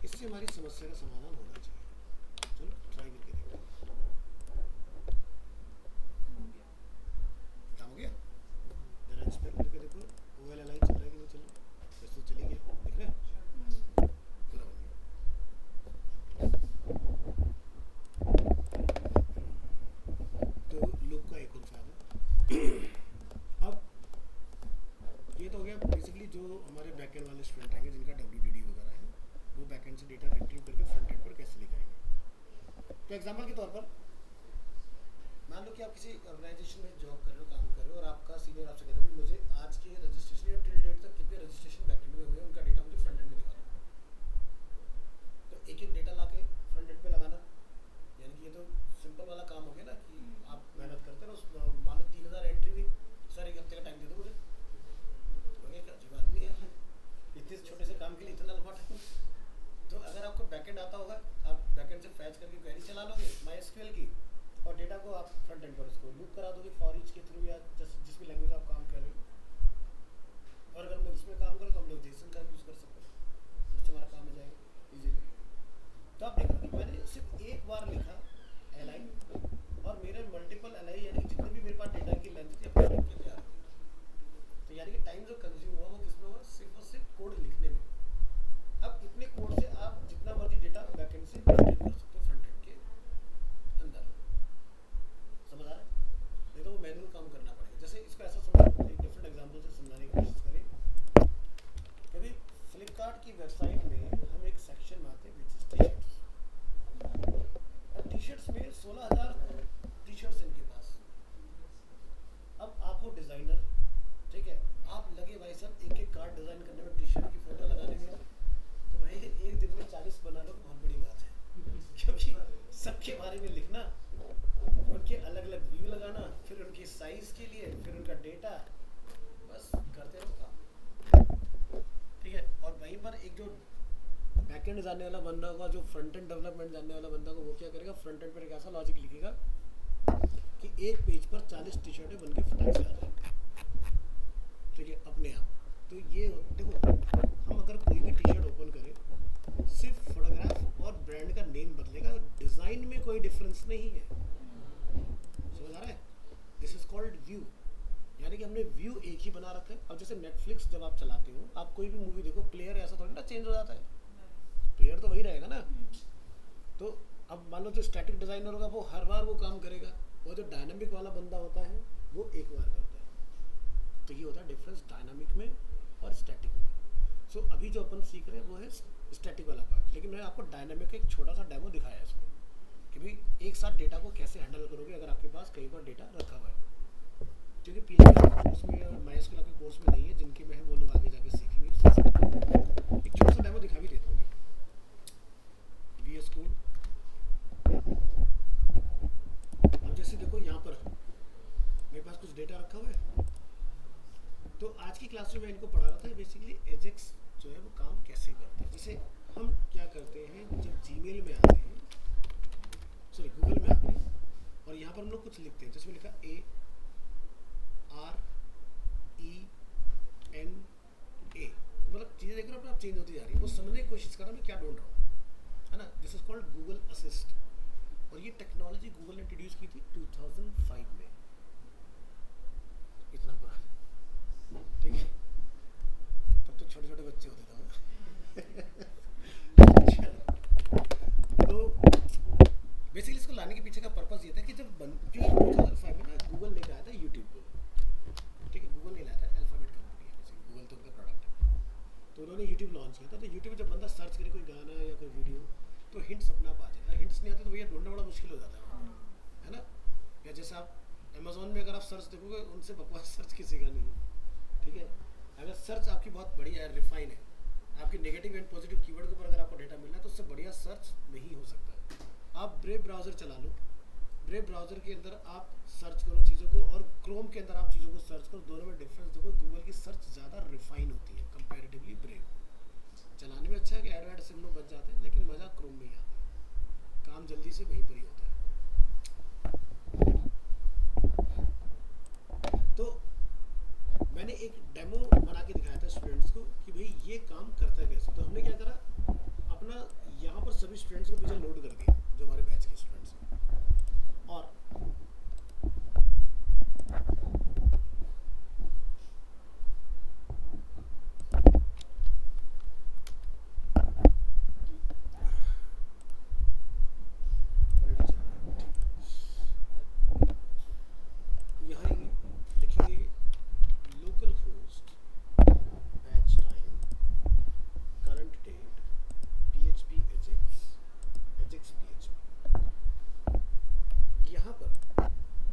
इससे हमारी समस्या का समाधान होना चाहिए। चलो ट्राई करके देखो, काम हो गया? जरा इंस्पेक्ट करके देखो ओएल एलआई चल रहा है कि नहीं चल रहा। वैसे तो चली गया, दिख रहा है, पूरा बन गया। तो लूप का एक और फायदा, अब ये तो हो गया बेसिकली जो हमारे बैकएंड वाले स्टूडेंट आएंगे जिनका डब्ल्यूडीडी वगैरह है, वो बैकएंड से डेटा रिट्रीव करके फ्रंट एंड पर कैसे लिखाएंगे। तो एग्जांपल के तौर पर मान लो कि आप किसी ऑर्गेनाइजेशन में जॉब कर रहे हो, काम कर रहे हो, और आपका सीनियर आपसे कहता है कि मुझे आज के रजिस्ट्रेशन या टिल डेट तक कितने रजिस्ट्रेशन बैकएंड में हुए हैं उनका डेटा मुझे फ्रंट एंड में दिखा दो। तो एक एक डेटा लाके फ्रंट एंड पे लगाना, यानी कि ये तो सिंपल वाला काम हो गया ना कि आप मेहनत करते रहो, मान लो 3000 एंट्री हुई, सर एक हफ्ते का टाइम दे दो मुझे। अजीब आदमी है, इतने छोटे से काम के लिए इतना लंबा टाइम। तो अगर आपको बैकएंड आता होगा, आप बैकएंड से फैच करके क्वेरी चला लोगे माईएसक्यूएल की, और डेटा को आप फ्रंट एंड पर उसको लूप करा दोगे फॉर ईच के थ्रू, या जिस भी लैंग्वेज आप काम कर रहे हो। और अगर मैं उसमें काम करूँ तो हम लोग जेसन का यूज़ कर सकते हैं, उससे हमारा काम हो जाएगा इजीली। तो आप देखो कि मैंने सिर्फ एक बार लिखा एलआई, और मेरे मल्टीपल एलआई यानी कि जितने भी मेरे पास डेटा की लेंथ थी अपने के तैयार हो गई। तो यानी कि टाइम जो कंज्यूम हुआ वो किसमें हुआ, सिर्फ और सिर्फ कोड लिखने में। अब इतने कोड से आप जितना मर्जी डेटा बैकएंड से रिट्रीव कर सकते हो फ्रंट एंड के अंदर। समझ आ रहा है? नहीं तो वो मैनुअल काम करना पड़ेगा। जैसे इसको ऐसा समझो, एक डिफरेंट एग्जांपल से समझाने की कोशिश करें। कभी फ्लिपकार्ट की वेबसाइट में हम एक सेक्शन में आते हैं विच इज टी-शर्ट्स। अब टी-शर्ट्स में 16,000 टी-शर्ट्स इनके पास। अब आप हो डिज़ाइनर, ठीक है, आप लगे भाई साहब एक एक कार्ड डिज़ाइन करने में, टी-शर्ट की फ़ोटो लगाने में, तो भाई एक दिन में 40 बना लो बहुत बड़ी बात है। क्योंकि सबके बारे में लिखना, उनके अलग अलग व्यू लगाना, फिर उनकी साइज के लिए, फिर उनका डेटा, बस करते रहो काम, ठीक है। और वहीं पर एक जो बैकएंड जानने वाला बंदा होगा, जो फ्रंट एंड डेवलपमेंट जानने वाला बंदा होगा, वो क्या करेगा, फ्रंट एंड पर एक ऐसा लॉजिक लिखेगा कि एक पेज पर 40 टी-शर्टें बन के फटाक से आ जाएंगे, ठीक है, अपने आप। तो ये देखो, हम अगर कोई भी टी-शर्ट ओपन करें, सिर्फ फोटोग्राफ और ब्रांड का नेम बदलेगा, डिज़ाइन में कोई डिफरेंस नहीं है। समझ आ रहा है? दिस इज कॉल्ड व्यू, यानी कि हमने व्यू एक ही बना रखा है। अब जैसे नेटफ्लिक्स जब आप चलाते हो, आप कोई भी मूवी देखो, प्लेयर ऐसा थोड़ी ना चेंज हो जाता है, प्लेयर तो वही रहेगा ना। तो अब मान लो जो स्टैटिक डिज़ाइनर होगा वो हर बार वो काम करेगा, और जो डायनामिक वाला बंदा होता है वो एक बार करता है। तो ये होता है डिफरेंस डायनामिक में और स्टैटिक में। सो अभी जो अपन सीख रहे हैं वो है स्टैटिक वाला पार्ट, लेकिन मैंने आपको डायनामिक का एक छोटा सा डेमो दिखाया है इसमें कि भाई एक साथ डेटा को कैसे हैंडल करोगे अगर आपके पास कई बार डेटा रखा हुआ है। क्योंकि PHP कोर्स में और MySQL के कोर्स में नहीं है, जिनके में है वो लोग आगे जाके सीखेंगे। एक छोटा सा डेमो दिखा भी देता हूँ। VS Code, अब जैसे देखो यहाँ पर मेरे पास कुछ डेटा रखा हुआ है। तो आज की क्लास में मैं इनको पढ़ा रहा था बेसिकली एजेक्स जो है वो काम कैसे करते हैं। जैसे हम क्या करते हैं, जब जीमेल में आते हैं, सॉरी गूगल में आते हैं, और यहाँ पर हम लोग कुछ लिखते हैं, जिसमें लिखा ARENA, मतलब चीज़ें देख रहे हो अपने आप चेंज होती जा रही है, वो समझने की कोशिश कर रहा हूँ मैं क्या ढूंढ रहा हूँ, है ना। This is called Google assist, और ये टेक्नोलॉजी गूगल ने इंट्रोड्यूस की थी 2005 में। यूट्यूब लॉन्च किया था, तो यूट्यूब पे जब बंदा सर्च करे कोई गाना या कोई वीडियो तो हिंट्स अपने आप आ जाएगा। हिंट्स नहीं आते तो भैया ढूंढना बड़ा मुश्किल हो जाता है वहाँ पर, है ना। या जैसे आप अमेजोन में अगर आप सर्च देखोगे उनसे बकवास सर्च किसी का नहीं है, ठीक है। अगर सर्च आपकी बहुत बढ़िया है, रिफाइन है, आपकी नेगेटिव एंड पॉजिटिव कीवर्ड के ऊपर अगर आपको डेटा मिल रहा है तो उससे बढ़िया सर्च नहीं हो सकता है। आप ब्रेव ब्राउज़र चला लो, ब्रेव ब्राउज़र के अंदर आप सर्च करो चीज़ों को, और क्रोम के अंदर आप चीज़ों को सर्च करो, दोनों में डिफरेंस देखो। गूगल की सर्च ज़्यादा रिफाइन होती है कंपैरेटिवली ब्रेव। चलाने में अच्छा है कि ऐड से हम लोग बच जाते हैं, लेकिन मज़ा क्रोम में ही आता है, काम जल्दी से वहीं पर ही होता है। तो मैंने एक डेमो बना के दिखाया था स्टूडेंट्स को कि भाई ये काम करता है कैसे। तो हमने क्या करा, अपना यहाँ पर सभी स्टूडेंट्स को पीछे लोड कर दिया जो हमारे बैच के स्टूडेंट्स हैं, और यहाँ लिखेंगे local host, batch time, current date, PHP AJAX PHP। यहाँ पर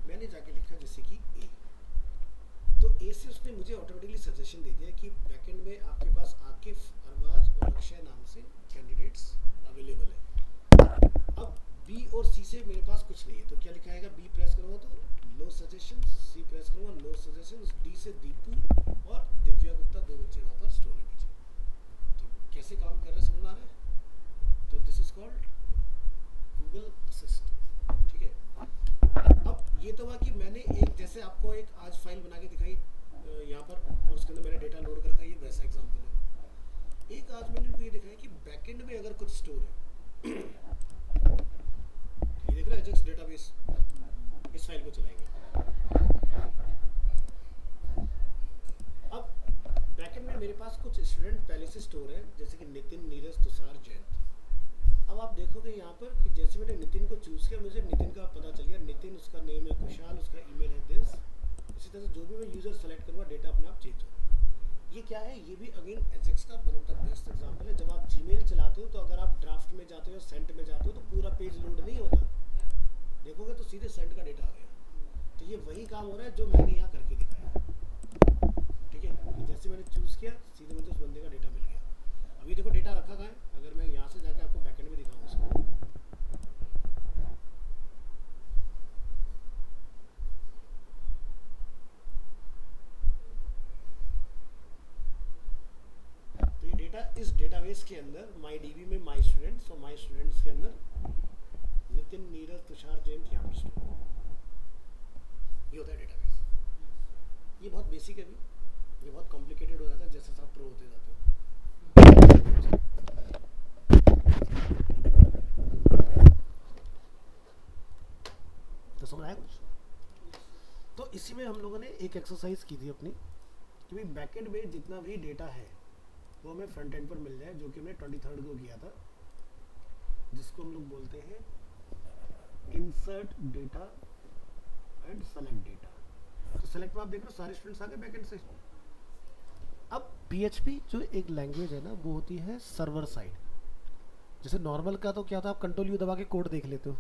मैंने जाके लिखा जैसे कि A, तो A से उसने मुझे ऑटोमेटिकली सजेशन दे दिया कि बैकएंड में आपके पास आकिफ, अरबाज और अक्षय नाम से कैंडिडेट्स अवेलेबल है। अब B और C से मेरे पास कुछ नहीं है, तो क्या लिखाएगा, B प्रेस करूँगा तो नो सजेशंस, C प्रेस करूँगा नो सजेशंस, D से दीपू और दिव्या गुप्ता, दो बच्चे वहाँ पर स्टोर है पीछे। तो कैसे काम कर रहे हैं समझ में आ रहा है। तो this is called Google assist, ठीक है। अब ये तो हुआ कि मैंने एक, जैसे आपको एक आज फाइल बना के दिखाई यहाँ पर, और उसके अंदर मैंने डेटा लोड कर रखा है, ये वैसा एग्जांपल है। एक आज मैंने इनको ये दिखाया कि बैकएंड में अगर कुछ स्टोर है ये देख रहे हो एजेक्स डेटाबेस, इस फाइल को चलाएंगे। अब बैकएंड में मेरे पास कुछ स्टूडेंट पहले से स्टोर है, जैसे कि नितिन, नीरज, तुषार, जयंत। अब आप देखोगे यहाँ पर कि जैसे मैंने नितिन को चूज़ किया, मुझे नितिन का पता चल गया, नितिन उसका नेम है, कुशाल उसका ईमेल है दिस। इसी तरह से जो भी मैं यूज़र सेलेक्ट करूँगा डेटा अपने आप चेंज होगा। ये क्या है, ये भी अगेन एजेक्स का one of the best example है। जब आप जीमेल चलाते हो तो अगर आप ड्राफ्ट में जाते हो, सेंट में जाते हो, तो पूरा पेज लोड नहीं होता, देखोगे तो सीधे सेंट का डेटा आ गया। तो ये वही काम हो रहा है जो मैंने यहाँ करके दिखाया, ठीक है। जैसे मैंने चूज़ किया सीधे मुझे उस बंदे का डेटा मिल गया। अभी देखो डेटा रखा कहाँ है, अगर मैं यहाँ से जाकर आपको बैकएंड में दिखाऊँ उसको, तो ये डेटा इस डेटाबेस के अंदर माई डीबी में माई स्टूडेंट्स, और माई स्टूडेंट्स के अंदर नितिन, नीरज, तुषार, जयंत यहाँ पर स्टोर। ये होता है डेटाबेस। ये बहुत बेसिक है, अभी ये बहुत कॉम्प्लिकेटेड हो जाता है जैसे आप प्रो होते जाते हो। तो समझ आया कुछ। तो इसी में हम लोगों ने एक एक्सरसाइज की थी अपनी कि भाई बैकएंड में जितना भी डेटा है वो हमें फ्रंट एंड पर मिल जाए, जो कि हमने 23rd को किया था, जिसको हम लोग बोलते हैं insert data and select data. तो सेलेक्ट में आप देख रहे हो सारे स्टूडेंट्स आ गए बैकएंड से। अब PHP जो एक लैंग्वेज है ना, वो होती है सर्वर साइड। जैसे नॉर्मल का तो क्या था, आप कंट्रोल यू दबा के कोड देख लेते हो,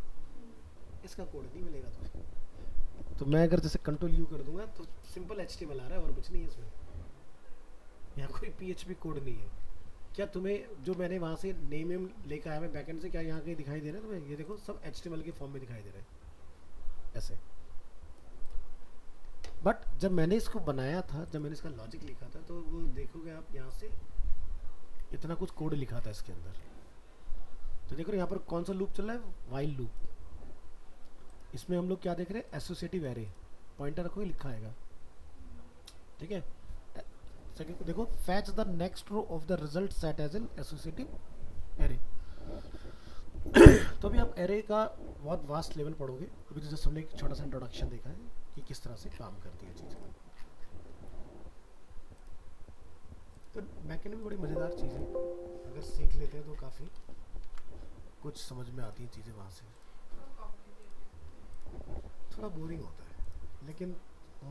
इसका कोड नहीं मिलेगा तुम्हें। तो मैं अगर जैसे कंट्रोल यू कर दूंगा तो सिंपल HTML आ रहा है और कुछ नहीं है इसमें, यहाँ कोई PHP कोड नहीं है। क्या तुम्हें जो मैंने वहाँ से नेम लेकर आया मैं बैकएंड से, क्या यहाँ कहीं दिखाई दे रहा है तुम्हें? ये देखो सब HTML के फॉर्म में दिखाई दे रहा है ऐसे। बट जब मैंने इसको बनाया था, जब मैंने इसका लॉजिक लिखा था, तो वो देखोगे आप यहाँ से इतना कुछ कोड लिखा था इसके अंदर। तो देखो यहाँ पर कौन सा लूप चल रहा है, वाइल लूप। इसमें हम लोग क्या देख रहे हैं, एसोसिएटिव एरे, पॉइंटर रखोगे लिखा आएगा, ठीक है। सेकंड को देखो, fetch the next row of the result set as an associative array. तो अभी आप एरे का बहुत वास्ट लेवल पढ़ोगे। अभी तो जस्ट हमने एक छोटा सा इंट्रोडक्शन देखा है कि किस तरह से काम करती है चीज़। तो बैकएंड में बड़ी मज़ेदार चीज़ है, अगर सीख लेते हैं तो काफ़ी कुछ समझ में आती हैं चीज़ें वहाँ से। थोड़ा बोरिंग होता है, लेकिन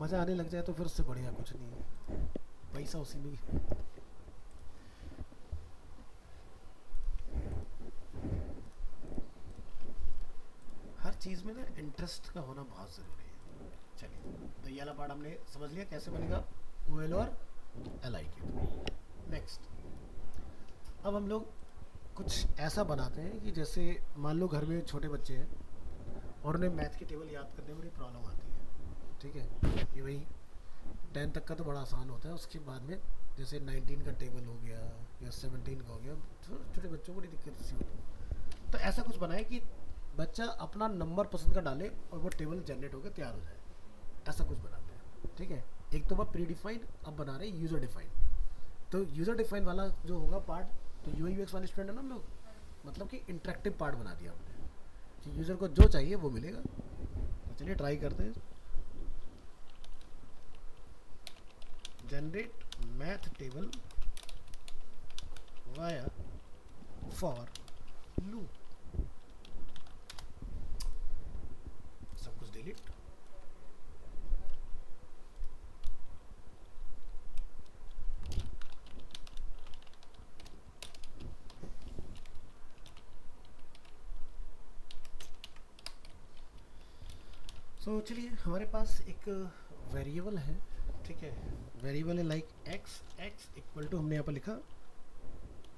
मज़ा आने लग जाए तो फिर उससे बढ़िया कुछ नहीं है, पैसा उसी में ही। चीज़ में ना इंटरेस्ट का होना बहुत ज़रूरी है। चलिए, तो ये वाला पार्ट हमने समझ लिया कैसे बनेगा ओ एल और एल आई के थ्रू। नेक्स्ट, अब हम लोग कुछ ऐसा बनाते हैं कि जैसे मान लो घर में छोटे बच्चे हैं और उन्हें मैथ की टेबल याद करने में बड़ी प्रॉब्लम आती है, ठीक है। ये वही 10 तक का तो बड़ा आसान होता है, उसके बाद में जैसे 19 का टेबल हो गया या 17 का हो गया, छोटे बच्चों को बड़ी दिक्कत सी होती है। तो ऐसा कुछ बनाए कि बच्चा अपना नंबर पसंद का डाले और वो टेबल जनरेट होकर तैयार हो जाए, ऐसा कुछ बनाते हैं, ठीक है। एक तो वह प्री डिफाइंड, अब बना रहे यूज़र डिफाइंड। तो यूज़र डिफाइंड वाला जो होगा पार्ट, तो यूआई यूएक्स वाले स्टूडेंट है ना हम लोग, मतलब कि इंटरेक्टिव पार्ट बना दिया हमने कि यूज़र को जो चाहिए वो मिलेगा। तो चलिए ट्राई करते हैं। Generate math table via for loop, सब कुछ डिलीट। सो चलिए, हमारे पास एक वेरिएबल है, ठीक है। वेरिएबल है like X, X equal to हमने यहाँ पर लिखा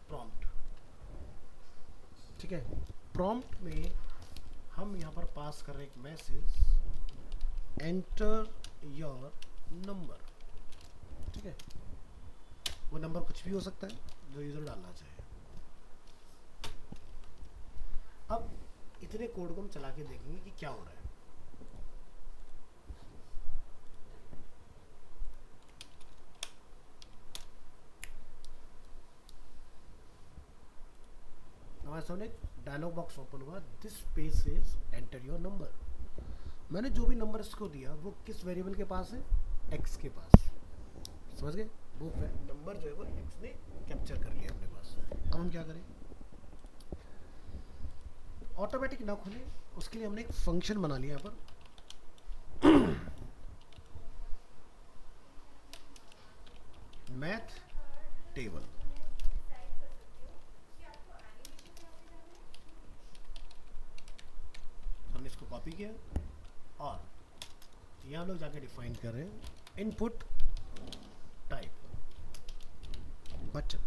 प्रॉम्प्ट, ठीक है। प्रॉम्प्ट में हम यहाँ पर पास कर रहे हैं एक मैसेज, एंटर योर नंबर, ठीक है। वो नंबर कुछ भी हो सकता है जो यूज़र डालना चाहे। अब इतने कोड को हम चला के देखेंगे कि क्या हो रहा है। हमारे सामने डायलॉग बॉक्स ओपन हुआ, this page is enter your number. मैंने जो भी नंबर इसको दिया वो किस वेरिएबल के पास है, एक्स के पास, समझ गए। वो नंबर जो है वो एक्स ने कैप्चर कर लिया अपने पास। अब हम क्या करें, ऑटोमेटिक ना खुले उसके लिए हमने एक फंक्शन बना लिया यहाँ पर, मैथ टेबल। हमने इसको कॉपी किया और यहाँ हम लोग जाके डिफाइन कर रहे हैं input type button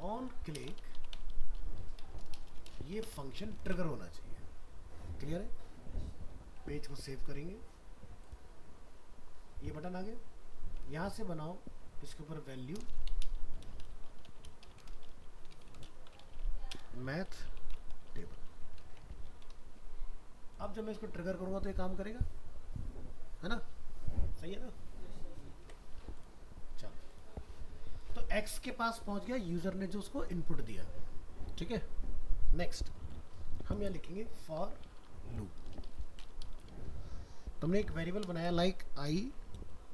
on click, ये फंक्शन ट्रिगर होना चाहिए। क्लियर है। पेज को सेव करेंगे, ये बटन आ गया, यहाँ से बनाओ इसके ऊपर वैल्यू मैथ टेबल। अब जब मैं इसको ट्रिगर करूंगा तो ये काम करेगा, है ना, सही है ना। चलो, तो x के पास पहुंच गया यूजर ने जो उसको इनपुट दिया, ठीक है। नेक्स्ट हम यहाँ लिखेंगे फॉर लूप। तुमने एक वेरिएबल बनाया लाइक i,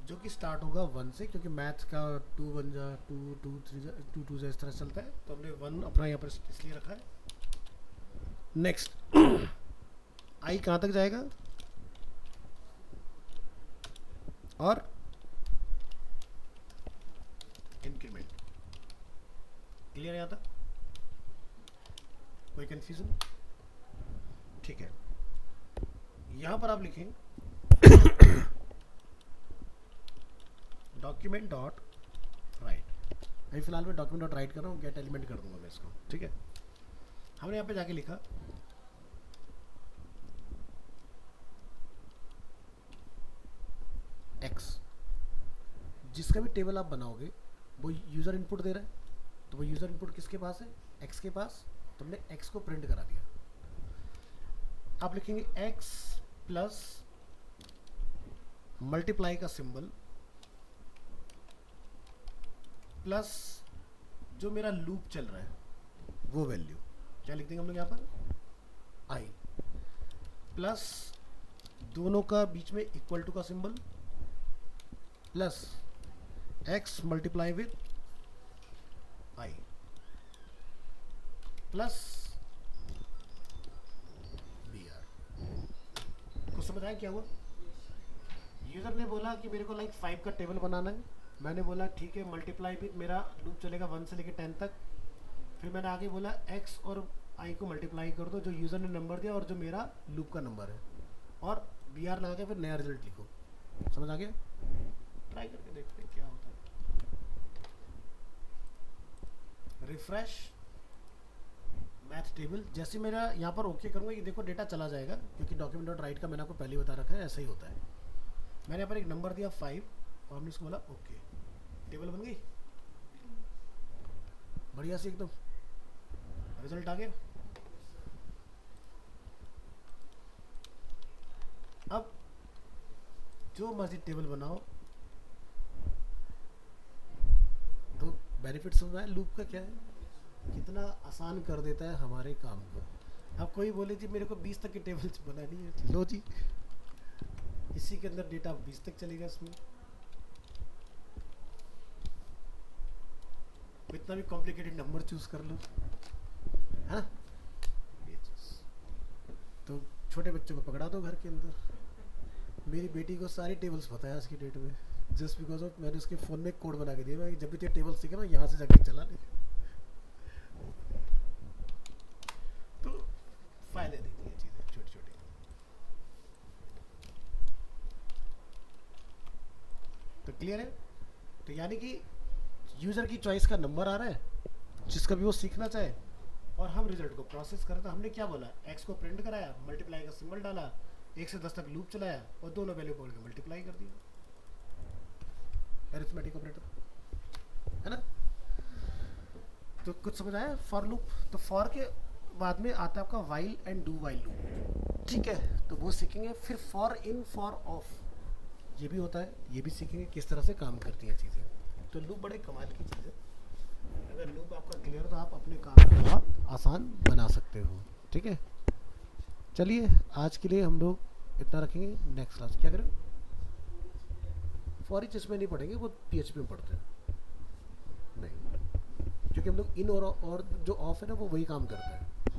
जो कि स्टार्ट होगा 1 से, क्योंकि मैथ का 2 1 जा 2 2 3 जा 2 2 जा इस तरह चलता है, तो हमने 1 अपना यहाँ पर इसलिए रखा है। नेक्स्ट i कहाँ तक जाएगा और इंक्रीमेंट। क्लियर है यहाँ तक, कोई कंफ्यूजन, ठीक है। यहाँ पर आप लिखें डॉक्यूमेंट डॉट राइट। अभी फिलहाल मैं डॉक्यूमेंट डॉट राइट कर रहा हूँ, गेट एलिमेंट कर दूंगा मैं इसको, ठीक है। हमने यहाँ पे जाके लिखा x, जिसका भी टेबल आप बनाओगे वो यूज़र इनपुट दे रहा है, तो वो यूज़र इनपुट किसके पास है, x के पास। तुमने x को प्रिंट करा दिया। आप लिखेंगे x प्लस मल्टीप्लाई का सिंबल प्लस जो मेरा लूप चल रहा है वो वैल्यू, क्या लिख देंगे हम लोग यहाँ पर, i प्लस दोनों का बीच में इक्वल टू का symbol plus x multiply with i plus br। कुछ समझ आया क्या हुआ। यूजर ने बोला कि मेरे को लाइक 5 का टेबल बनाना है, मैंने बोला ठीक है, मल्टीप्लाई विद मेरा लूप चलेगा 1 से लेकर 10 तक। फिर मैंने आगे बोला x और आई को मल्टीप्लाई कर दो जो यूज़र ने नंबर दिया और जो मेरा लूप का नंबर है, और बी आर लगा के फिर नया रिजल्ट लिखो। समझ आ गया? ट्राई करके देखते हैं क्या होता है। रिफ्रेश मैथ टेबल, जैसे मेरा यहाँ पर ओके करूँगा ये देखो डेटा चला जाएगा, क्योंकि डॉक्यूमेंट डॉट राइट का मैंने आपको पहले ही बता रखा है, ऐसा ही होता है। मैंने यहाँ पर एक नंबर दिया 5 और हमने इसको बोला ओके, टेबल बन गई बढ़िया से एकदम, रिजल्ट आ गया। अब जो मर्जी टेबल बनाओ, तो बेनिफिट समझ में आया लूप का क्या है, कितना आसान कर देता है हमारे काम को। अब कोई बोले जी मेरे को 20 तक की टेबल बनानी है, लो जी इसी के अंदर डेटा 20 तक चलेगा, इसमें इतना भी कॉम्प्लिकेटेड नंबर चूज कर लो, है ना। ये चीज तो छोटे बच्चों को पकड़ा दो घर के अंदर। मेरी बेटी को सारी टेबल्स पता है आज की डेट में, जस्ट बिकॉज ऑफ मैंने उसके फ़ोन में एक कोड बना के दिया, मैं जब भी तेरे टेबल सीखे ना यहाँ से जाके चला ले। तो फायदे देती है चीज़ें छोटी छोटी। तो क्लियर है? तो यानी कि यूज़र की चॉइस का नंबर आ रहा है जिसका भी वो सीखना चाहे, और हम रिजल्ट को प्रोसेस करें। तो हमने क्या बोला, एक्स को प्रिंट कराया, मल्टीप्लाई का सिंबल डाला, 1 से 10 तक लूप चलाया और दोनों वैल्यू पकड़ के मल्टीप्लाई कर दिया, अरिथमेटिक ऑपरेटर, है ना। तो कुछ समझ आया फॉर लूप? तो फॉर के बाद में आता है आपका while and do while loop, ठीक है, तो वो सीखेंगे। फिर फॉर इन फॉर ऑफ ये भी होता है, ये भी सीखेंगे किस तरह से काम करती हैं चीज़ें। तो लूप बड़े कमाल की चीज़ है, अगर लूप आपका क्लियर तो आप अपने काम को बहुत आसान बना सकते हो, ठीक है। चलिए आज के लिए हम लोग इतना रखेंगे, नेक्स्ट क्लास क्या करें, फॉर ईच इसमें नहीं पढ़ेंगे, वो PHP में पढ़ते हैं नहीं, क्योंकि हम लोग इन और जो ऑफ है ना वो वही काम करते हैं।